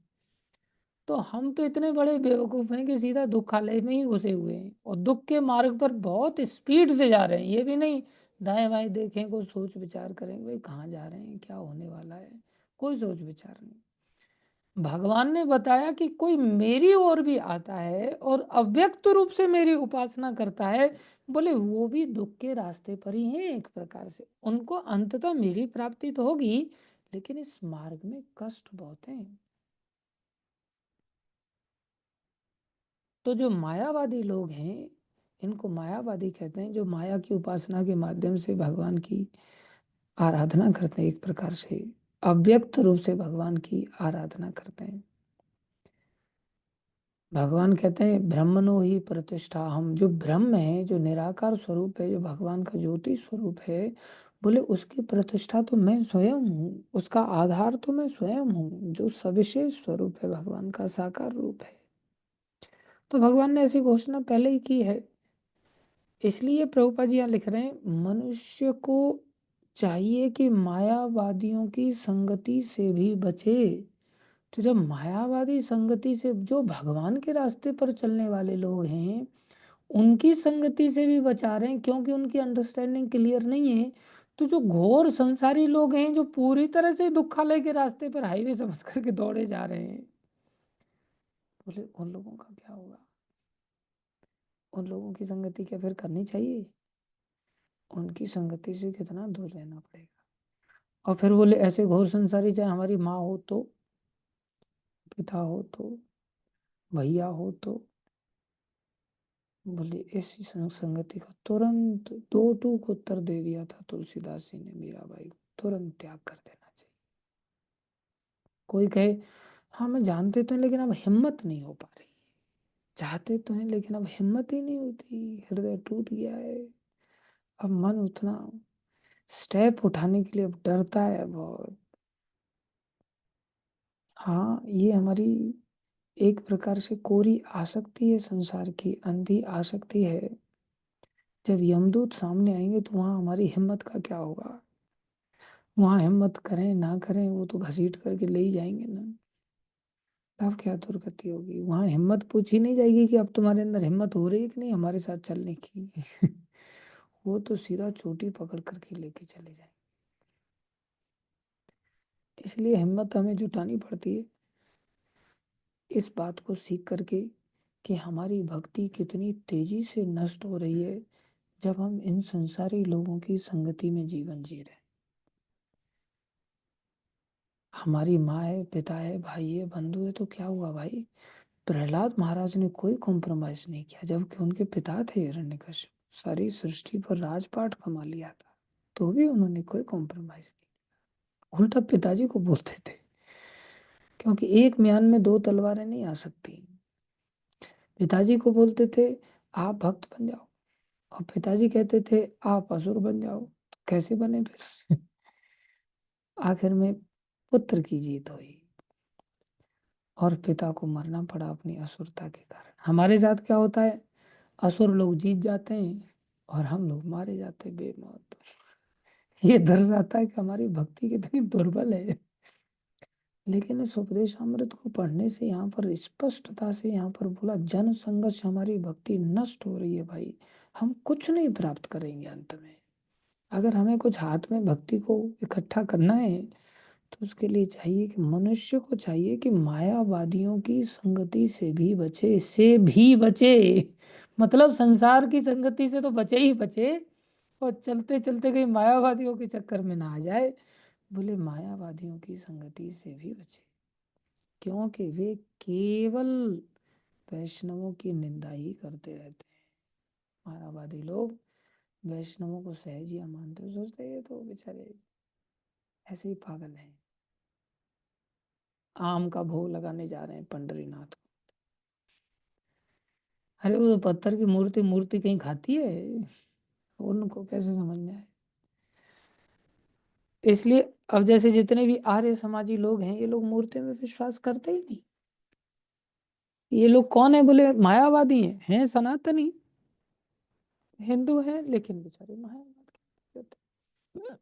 तो हम तो इतने बड़े बेवकूफ हैं कि सीधा दुखालय में ही घुसे हुए हैं और दुख के मार्ग पर बहुत स्पीड से जा रहे हैं। ये भी नहीं दाएं बाएं देखें, कोई सोच विचार करें भाई कहाँ जा रहे हैं, क्या होने वाला है, कोई सोच विचार नहीं। भगवान ने बताया कि कोई मेरी ओर भी आता है और अव्यक्त रूप से मेरी उपासना करता है, बोले वो भी दुख के रास्ते पर ही है। एक प्रकार से उनको अंततः मेरी प्राप्ति तो होगी, लेकिन इस मार्ग में कष्ट बहुत है। तो जो मायावादी लोग हैं, इनको मायावादी कहते हैं, जो माया की उपासना के माध्यम से भगवान की आराधना करते हैं, एक प्रकार से अव्यक्त रूप से भगवान की आराधना करते हैं। भगवान कहते हैं ब्रह्मणो ही प्रतिष्ठा हम। जो ब्रह्म है, जो निराकार स्वरूप है, जो भगवान का ज्योति स्वरूप है, बोले उसकी प्रतिष्ठा तो मैं स्वयं हूँ, उसका आधार तो मैं स्वयं हूँ। जो सविशेष स्वरूप है भगवान का, साकार रूप है। तो भगवान ने ऐसी घोषणा पहले ही की है। इसलिए प्रभुपाद जी यहाँ लिख रहे हैं, मनुष्य को चाहिए कि मायावादियों की संगति से भी बचे। तो जब मायावादी संगति से, जो भगवान के रास्ते पर चलने वाले लोग हैं, उनकी संगति से भी बचा रहे हैं, क्योंकि उनकी अंडरस्टैंडिंग क्लियर नहीं है। तो जो घोर संसारी लोग हैं, जो पूरी तरह से दुखालय के रास्ते पर हाईवे समझ करके दौड़े जा रहे हैं, बोले उन लोगों का क्या होगा। उन लोगों की संगति क्या फिर करनी चाहिए। उनकी संगति से कितना दूर रहना पड़ेगा। और फिर बोले ऐसे घोर संसारी, चाहे हमारी माँ हो तो, पिता हो तो, भैया हो तो, बोले ऐसी संगति का तुरंत 2 टूक उत्तर दे दिया था तुलसीदास जी ने मीराबाई को, तुरंत त्याग कर देना चाहिए। कोई कहे हाँ मैं जानते तो हैं, लेकिन अब हिम्मत नहीं हो पा रही, चाहते तो हैं लेकिन अब हिम्मत ही नहीं होती, हृदय टूट गया है, अब मन उतना स्टेप उठाने के लिए अब डरता है बहुत। हाँ, ये हमारी एक प्रकार से कोरी आसक्ति है, संसार की अंधी आसक्ति है। जब यमदूत सामने आएंगे तो वहां हमारी हिम्मत का क्या होगा। वहां हिम्मत करें ना करें, वो तो घसीट करके ले ही जाएंगे ना। अब क्या दुर्गति होगी। वहां हिम्मत पूछी नहीं जाएगी कि अब तुम्हारे अंदर हिम्मत हो रही है कि नहीं हमारे साथ चलने की। वो तो सीधा चोटी पकड़ करके लेके चले जाएंगे। इसलिए हिम्मत हमें जुटानी पड़ती है, इस बात को सीख करके कि हमारी भक्ति कितनी तेजी से नष्ट हो रही है जब हम इन संसारी लोगों की संगति में जीवन जी रहे हैं। हमारी माँ है, पिता है, भाई है, बंधु है, तो क्या हुआ भाई। प्रहलाद महाराज ने कोई कॉम्प्रोमाइज नहीं किया, जबकि उनके पिता थे हिरण्यकश्यप, सारी सृष्टि पर राजपाट कमा लिया था, तो भी उन्होंने कोई कॉम्प्रोमाइज नहीं, उल्टा पिताजी को बोलते थे। क्योंकि एक म्यान में 2 तलवारें नहीं आ सकती। पिताजी को बोलते थे आप भक्त बन जाओ, और पिताजी कहते थे आप असुर बन जाओ, तो कैसे बने फिर। आखिर में पुत्र की जीत हुई और पिता को मरना पड़ा अपनी असुरता के कारण। हमारे साथ क्या होता है, असुर लोग जीत जाते हैं और हम लोग मारे जाते हैं बेमौत। ये दर्शाता है कि हमारी भक्ति कितनी दुर्बल है। लेकिन इस उपदेश अमृत को पढ़ने से यहाँ पर स्पष्टता से यहाँ पर बोला, जन संघर्ष हमारी भक्ति नष्ट हो रही है भाई। हम कुछ नहीं प्राप्त करेंगे अंत में। अगर हमें कुछ हाथ में भक्ति को इकट्ठा करना है, तो उसके लिए चाहिए कि मनुष्य को चाहिए कि मायावादियों की संगति से भी बचे, से भी बचे। मतलब संसार की संगति से तो बचे ही बचे, और चलते चलते कहीं मायावादियों के चक्कर में ना आ जाए। बोले मायावादियों की संगति से भी बचे। क्योंकि वे केवल वैष्णवों की निंदा ही करते रहते हैं। मायावादी लोग वैष्णवों को सहज या मानते, सोचते ये तो बेचारे ऐसे ही पागल हैं। आम का भोग लगाने जा रहे हैं पंडरीनाथ को, अरे वो तो पत्थर की मूर्ति कहीं खाती है, उनको कैसे समझ में आए। इसलिए अब जैसे जितने भी आर्य समाजी लोग हैं, ये लोग मूर्ति में विश्वास करते ही नहीं। ये लोग कौन है बोले, मायावादी हैं सनातनी हिंदू हैं, लेकिन बेचारे मायावाद के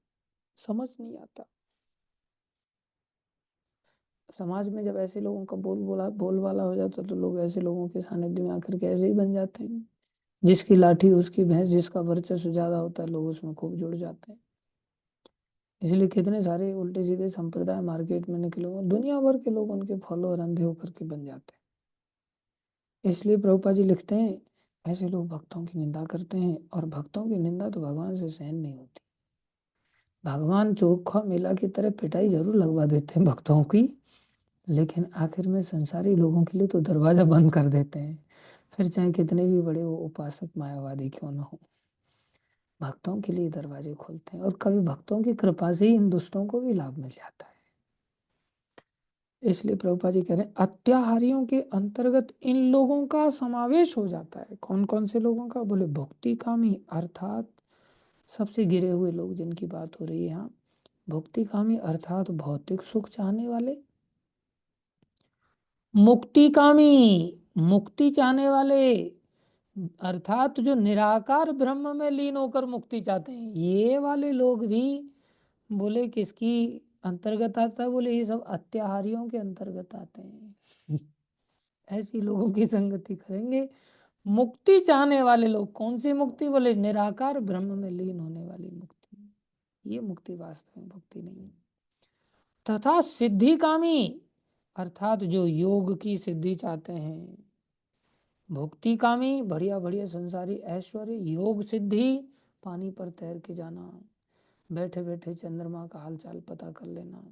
समझ नहीं आता। समाज में जब ऐसे लोगों का बोलबाला हो जाता तो लोग ऐसे लोगों के सानिध्य में आकर के ऐसे ही बन जाते हैं। जिसकी लाठी उसकी भैंस, जिसका वर्चस्व ज्यादा होता है लोग उसमें खूब जुड़ जाते हैं। इसलिए कितने सारे उल्टे सीधे संप्रदाय मार्केट में निकले हुए, दुनिया भर के लोग उनके फॉलोअर अंधे होकर के बन जाते हैं। इसलिए प्रभुपाद जी लिखते हैं, ऐसे लोग भक्तों की निंदा करते हैं, और भक्तों की निंदा तो भगवान से सहन नहीं होती। भगवान चोखा मेला की तरह पिटाई जरूर लगवा देते हैं भक्तों की, लेकिन आखिर में संसारी लोगों के लिए तो दरवाजा बंद कर देते हैं। फिर चाहे कितने भी बड़े वो उपासक मायावादी क्यों न हो, भक्तों के लिए दरवाजे खोलते हैं, और कभी भक्तों की कृपा से ही इन दुष्टों को भी लाभ मिल जाता है। इसलिए प्रभुपाद जी कह रहे हैं, अत्याहारियों के अंतर्गत इन लोगों का समावेश हो जाता है। कौन कौन से लोगों का बोले, भुक्ति कामी, अर्थात सबसे गिरे हुए लोग जिनकी बात हो रही है यहाँ, भुक्ति कामी अर्थात भौतिक सुख चाहने वाले, मुक्ति कामी मुक्ति चाहने वाले, अर्थात जो निराकार ब्रह्म में लीन होकर मुक्ति चाहते हैं, ये वाले लोग भी बोले किसकी अंतर्गत आता है, बोले ये सब अत्याहारियों के अंतर्गत आते हैं। ऐसी लोगों की संगति करेंगे। मुक्ति चाहने वाले लोग, कौन सी मुक्ति, बोले निराकार ब्रह्म में लीन होने वाली मुक्ति, ये मुक्ति वास्तविक मुक्ति नहीं है। तथा सिद्धि कामी अर्थात जो योग की सिद्धि चाहते हैं, भुक्ति कामी बढ़िया बढ़िया संसारी ऐश्वर्य, योग सिद्धि पानी पर तैर के जाना, बैठे बैठे चंद्रमा का हालचाल पता कर लेना,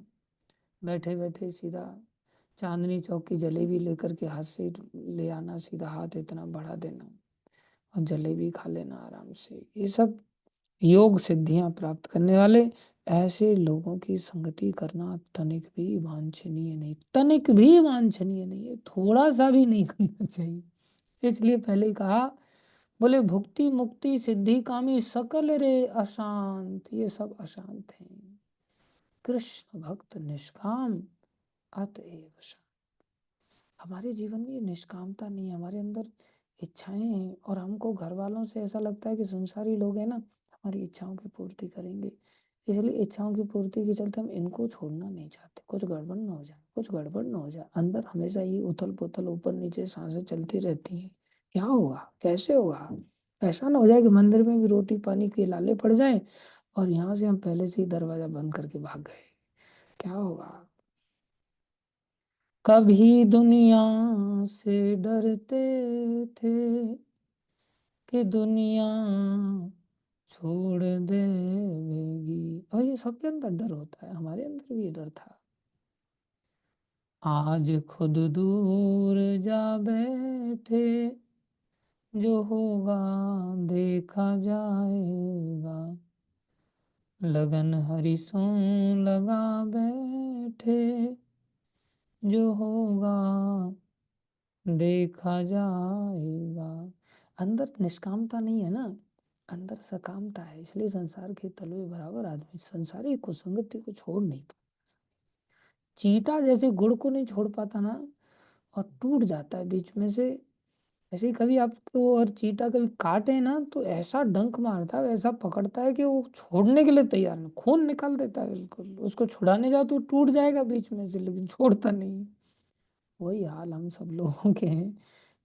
बैठे बैठे सीधा चांदनी चौक की जलेबी लेकर के हाथ से ले आना, सीधा हाथ इतना बढ़ा देना और जलेबी खा लेना आराम से, ये सब योग सिद्धियां प्राप्त करने वाले, ऐसे लोगों की संगति करना तनिक भी वांछनीय नहीं, तनिक भी वांछनीय नहीं है, थोड़ा सा भी नहीं करना चाहिए। इसलिए पहले ही कहा, बोले भुक्ति मुक्ति सिद्धि कामी सकल रे अशांत, ये सब अशांत हैं। कृष्ण भक्त निष्काम अतएव शांत। हमारे जीवन में ये निष्कामता नहीं है, हमारे अंदर इच्छाएं हैं, और हमको घर वालों से ऐसा लगता है कि संसारी लोग हैं ना, हमारी इच्छाओं की पूर्ति करेंगे, इसलिए इच्छाओं की पूर्ति के चलते हम इनको छोड़ना नहीं चाहते। कुछ गड़बड़ ना हो जाए, कुछ गड़बड़ ना हो जाए, अंदर हमेशा ही उथल पुथल, ऊपर नीचे सांसें चलती रहती हैं। क्या होगा, कैसे होगा, ऐसा ना हो जाए कि मंदिर में भी रोटी पानी के लाले पड़ जाए और यहाँ से हम पहले से ही दरवाजा बंद करके भाग गए, क्या होगा। कभी दुनिया से डरते थे कि दुनिया छोड़ देगी, और ये सबके अंदर डर होता है, हमारे अंदर भी ये डर था। आज खुद दूर जा बैठे, जो होगा देखा जाएगा, लगन हरि सो लगा बैठे, जो होगा देखा जाएगा। अंदर निष्कामता नहीं है ना, अंदर सकामता है, इसलिए संसार के तलवे बराबर आदमी संसारी कुसंगति को छोड़ नहीं पाता। चीटा जैसे गुड़ को नहीं छोड़ पाता ना, और टूट जाता है बीच में से, ऐसे ही कभी आपको और चीटा कभी काटे ना तो ऐसा डंक मारता है, ऐसा पकड़ता है कि वो छोड़ने के लिए तैयार नहीं, खून निकाल देता है बिल्कुल, उसको छुड़ाने जाओ तो टूट जाएगा बीच में से, लेकिन छोड़ता नहीं। वही हाल हम सब लोगों के हैं।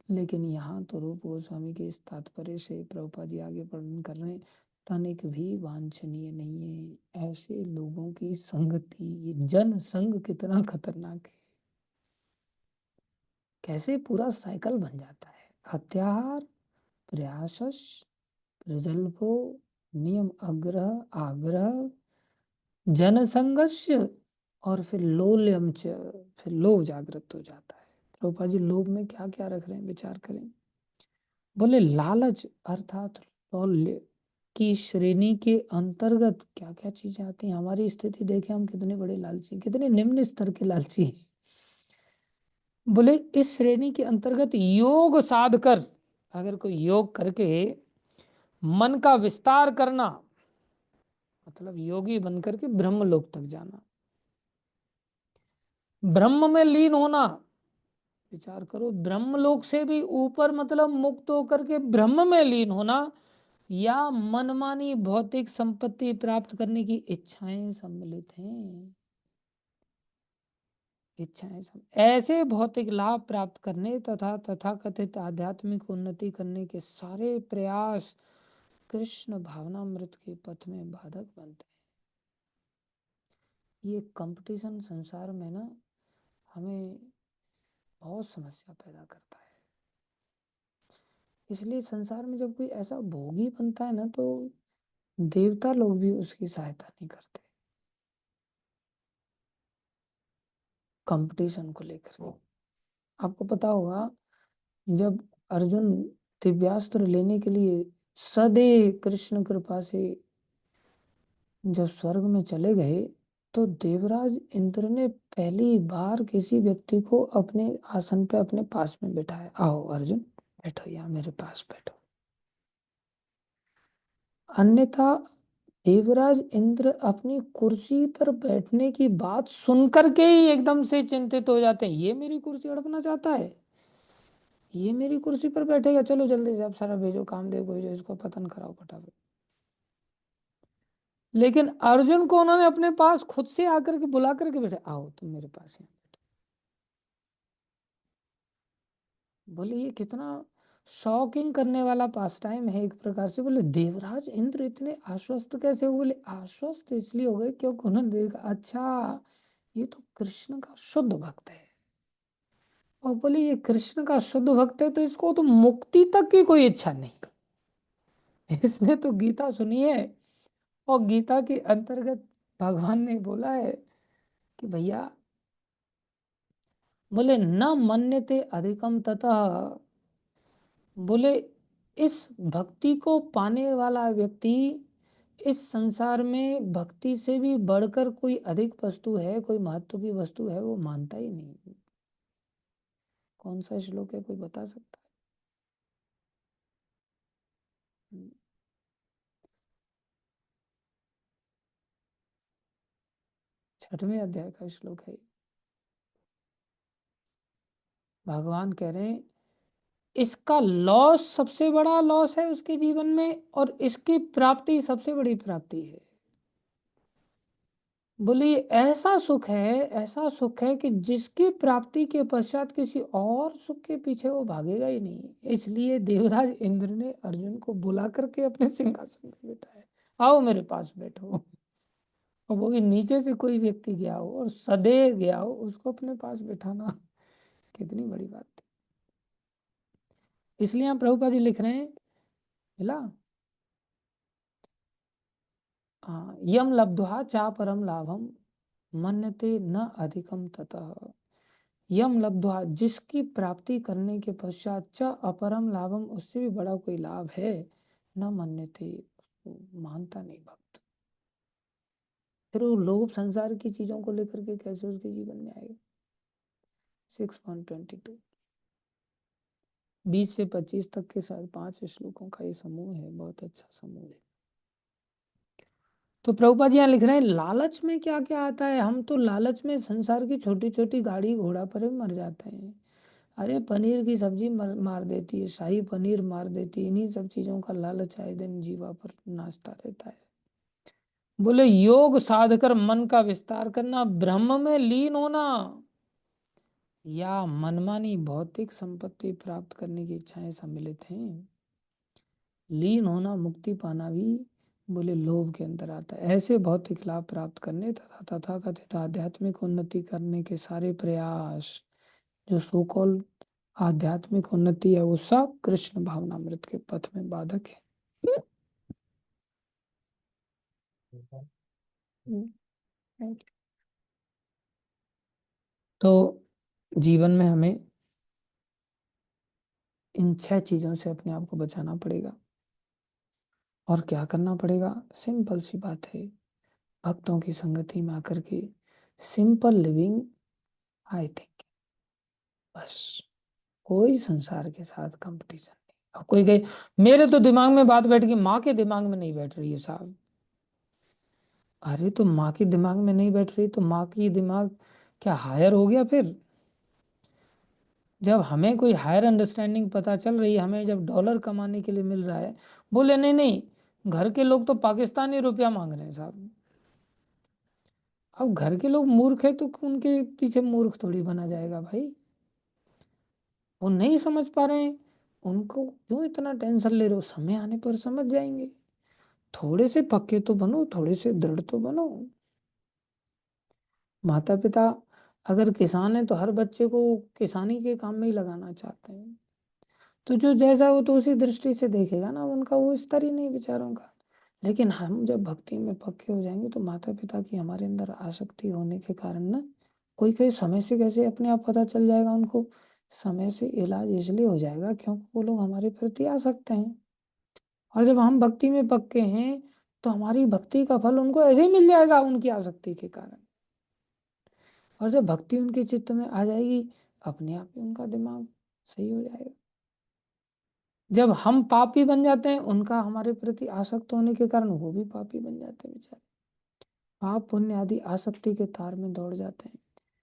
लेकिन यहाँ तो रूप गोस्वामी के इस तात्पर्य से प्रभुपाद जी आगे वर्णन कर रहे हैं, तनिक भी वांछनीय नहीं है ऐसे लोगों की संगति। ये जन संग कितना खतरनाक है, कैसे पूरा साइकिल बन जाता है। हत्यार, प्रयासश, प्रजल्पो, नियम अग्रह आग्रह, जनसंगस्य और फिर लोलयम च, फिर लोभ जागृत हो जाता है। प्रभुपाद जी लोभ में क्या क्या रख रहे हैं, विचार करें। बोले लालच अर्थात लौल्य की श्रेणी के अंतर्गत क्या क्या चीजें आती हैं। हमारी स्थिति देखें, हम कितने बड़े लालची, कितने निम्न स्तर के लालची हैं। बोले इस श्रेणी के अंतर्गत योग साध कर, अगर कोई योग करके मन का विस्तार करना, मतलब योगी बनकर के ब्रह्म लोक तक जाना, ब्रह्म में लीन होना। विचार करो, ब्रह्म लोक से भी ऊपर, मतलब मुक्त होकर के ब्रह्म में लीन होना, या मनमानी भौतिक संपत्ति प्राप्त करने की इच्छाएं सम्मिलित हैं। इच्छाएं ऐसे भौतिक लाभ प्राप्त करने तथा तथाकथित आध्यात्मिक उन्नति करने के सारे प्रयास कृष्ण भावनामृत के पथ में बाधक बनते हैं। ये कंपटीशन संसार में ना हमें बहुत समस्या पैदा करता है। इसलिए संसार में जब कोई ऐसा भोगी बनता है ना, तो देवता लोग भी उसकी सहायता नहीं करते कंपटीशन को लेकर के। आपको पता होगा, जब अर्जुन दिव्यास्त्र लेने के लिए सदैव कृष्ण कृपा से जब स्वर्ग में चले गए, तो देवराज इंद्र ने पहली बार किसी व्यक्ति को अपने आसन पे अपने पास में बिठाया। आओ अर्जुन, बैठो यहाँ मेरे पास बैठो। अन्यथा देवराज इंद्र अपनी कुर्सी पर बैठने की बात सुनकर के ही एकदम से चिंतित हो जाते हैं। ये मेरी कुर्सी हड़पना चाहता है, ये मेरी कुर्सी पर बैठेगा, चलो जल्दी से आप सारा भेजो, कामदेव को भेजो, इसको पतन कराओ फटाफट। लेकिन अर्जुन को उन्होंने अपने पास खुद से आकर के बुला करके बैठे, आओ तुम मेरे पास यहाँ। बोले ये कितना शॉकिंग करने वाला पास टाइम है एक प्रकार से। बोले देवराज इंद्र इतने आश्वस्त कैसे हो? बोले आश्वस्त इसलिए हो गए क्योंकि उन्होंने देखा, अच्छा ये तो कृष्ण का शुद्ध भक्त है। और बोले ये कृष्ण का शुद्ध भक्त है तो इसको तो मुक्ति तक की कोई इच्छा नहीं। इसने तो गीता सुनी है, और गीता के अंतर्गत भगवान ने बोला है कि भैया, बोले न मन्यते अधिकम ततः, बोले इस भक्ति को पाने वाला व्यक्ति इस संसार में भक्ति से भी बढ़कर कोई अधिक वस्तु है, कोई महत्व की वस्तु है, वो मानता ही नहीं। कौन सा श्लोक है, कोई बता सकता है? 6वें अध्याय का श्लोक है। भगवान कह रहे हैं इसका लॉस सबसे बड़ा लॉस है उसके जीवन में, और इसकी प्राप्ति सबसे बड़ी प्राप्ति है। बोले ऐसा सुख है, ऐसा सुख है कि जिसकी प्राप्ति के पश्चात किसी और सुख के पीछे वो भागेगा ही नहीं। इसलिए देवराज इंद्र ने अर्जुन को बुला करके अपने सिंहासन पर बिठाया, आओ मेरे पास बैठो। और वो भी नीचे से कोई व्यक्ति गया हो और सदैव गया हो, उसको अपने पास बिठाना कितनी बड़ी बात थी। इसलिए यहाँ प्रभुपाद जी लिख रहे हैं, मिला, हाँ, यम लब्ध्वा चा परम लाभम मन्यते न अधिकम ततः। यम लब्ध्वा, जिसकी प्राप्ति करने के पश्चात च अपरम लाभम, उससे भी बड़ा कोई लाभ है, न मन्यते, उसको मानता नहीं भक्त। फिर वो लोभ संसार की चीजों को लेकर के कैसे उसके जीवन में आएगा। 6.22 20 से 25 तक के साथ 5 श्लोकों का ये समूह है, बहुत अच्छा समूह है। तो प्रभुपाद जी यहाँ लिख रहे हैं लालच में क्या क्या आता है। हम तो लालच में संसार की छोटी छोटी गाड़ी घोड़ा पर भी मर जाते हैं। अरे पनीर की सब्जी मार देती है, शाही पनीर मार देती है, इन्हीं सब चीजों का लालच आए दिन जीवा पर नाचता रहता है। बोले योग साध कर मन का विस्तार करना, ब्रह्म में लीन होना, या मनमानी भौतिक संपत्ति प्राप्त करने की इच्छाएं सम्मिलित हैं। लीन होना, मुक्ति पाना भी बोले लोभ के अंदर आता है। ऐसे भौतिक लाभ प्राप्त करने तथा तथाकथित आध्यात्मिक उन्नति करने के सारे प्रयास, जो सो कॉल्ड आध्यात्मिक उन्नति है, वो सब कृष्ण भावनामृत के पथ में बाधक है। Thank you. तो जीवन में हमें इन 6 चीज़ों से अपने आप को बचाना पड़ेगा। और क्या करना पड़ेगा? सिंपल सी बात है, भक्तों की संगति में आकर के सिंपल लिविंग, आई थिंक, बस। कोई संसार के साथ कंपटीशन नहीं। अब कोई कहे मेरे तो दिमाग में बात बैठ गई, माँ के दिमाग में नहीं बैठ रही है साहब। अरे तो माँ के दिमाग में नहीं बैठ रही तो माँ की दिमाग क्या हायर हो गया फिर? जब हमें कोई हायर अंडरस्टैंडिंग पता चल रही है, हमें जब डॉलर कमाने के लिए मिल रहा है, बोले नहीं नहीं, घर के लोग तो पाकिस्तानी रुपया मांग रहे हैं साहब। अब घर के लोग मूर्ख है तो उनके पीछे मूर्ख थोड़ी बना जाएगा भाई। वो नहीं समझ पा रहे हैं, उनको क्यों इतना टेंशन ले रहे हो? समय आने पर समझ जाएंगे। थोड़े से पक्के तो बनो, थोड़े से दृढ़ तो बनो। माता पिता अगर किसान है तो हर बच्चे को किसानी के काम में ही लगाना चाहते हैं। तो जो जैसा हो तो उसी दृष्टि से देखेगा ना, उनका वो स्तर ही नहीं बेचारों का। लेकिन हम जब भक्ति में पक्के हो जाएंगे तो माता पिता की हमारे अंदर आसक्ति होने के कारण ना, कोई कहीं समय से कैसे अपने आप पता चल जाएगा उनको? समय से इलाज इसलिए हो जाएगा क्योंकि वो लोग हमारे प्रति आसक्त हैं। और जब हम भक्ति में पक्के हैं तो हमारी भक्ति का फल उनको ऐसे ही मिल जाएगा उनकी आसक्ति के कारण। और जब भक्ति उनके चित्त में आ जाएगी, अपने आप ही उनका दिमाग सही हो जाएगा। जब हम पापी बन जाते हैं, उनका हमारे प्रति आसक्त होने के कारण वो भी पापी बन जाते हैं बेचारे। पाप पुण्य आदि आसक्ति के तार में दौड़ जाते हैं।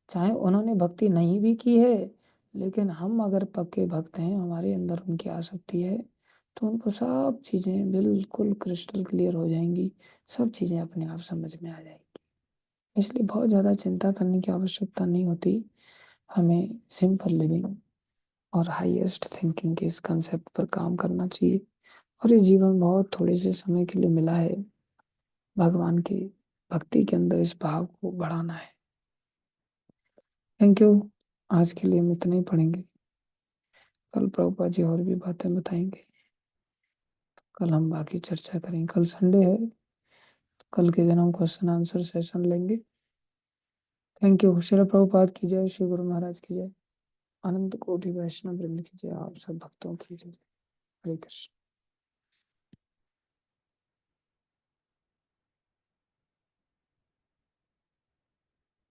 चाहे उन्होंने भक्ति नहीं भी की है, लेकिन हम अगर पक्के भक्त हैं, हमारे अंदर उनकी आसक्ति है, तो उनको सब चीज़ें बिल्कुल क्रिस्टल क्लियर हो जाएंगी। सब चीज़ें अपने आप समझ में आ जाएंगी। इसलिए बहुत ज़्यादा चिंता करने की आवश्यकता नहीं होती। हमें सिंपल लिविंग और हाईएस्ट थिंकिंग के इस कंसेप्ट पर काम करना चाहिए। और ये जीवन बहुत थोड़े से समय के लिए मिला है। भगवान की भक्ति के अंदर इस भाव को बढ़ाना है। Thank you. आज के लिए हम इतना ही पढ़ेंगे। कल प्रभुपाद जी और भी बातें बताएंगे। कल हम बाकी चर्चा करेंगे। कल संडे है, कल के दिन हम क्वेश्चन आंसर सेशन लेंगे। Thank you. श्री प्रभुपाद की जय, श्री गुरु महाराज की जय, अनंत कोटि वैष्णव वृंद की जय, आप सब भक्तों की जय। हरे कृष्ण।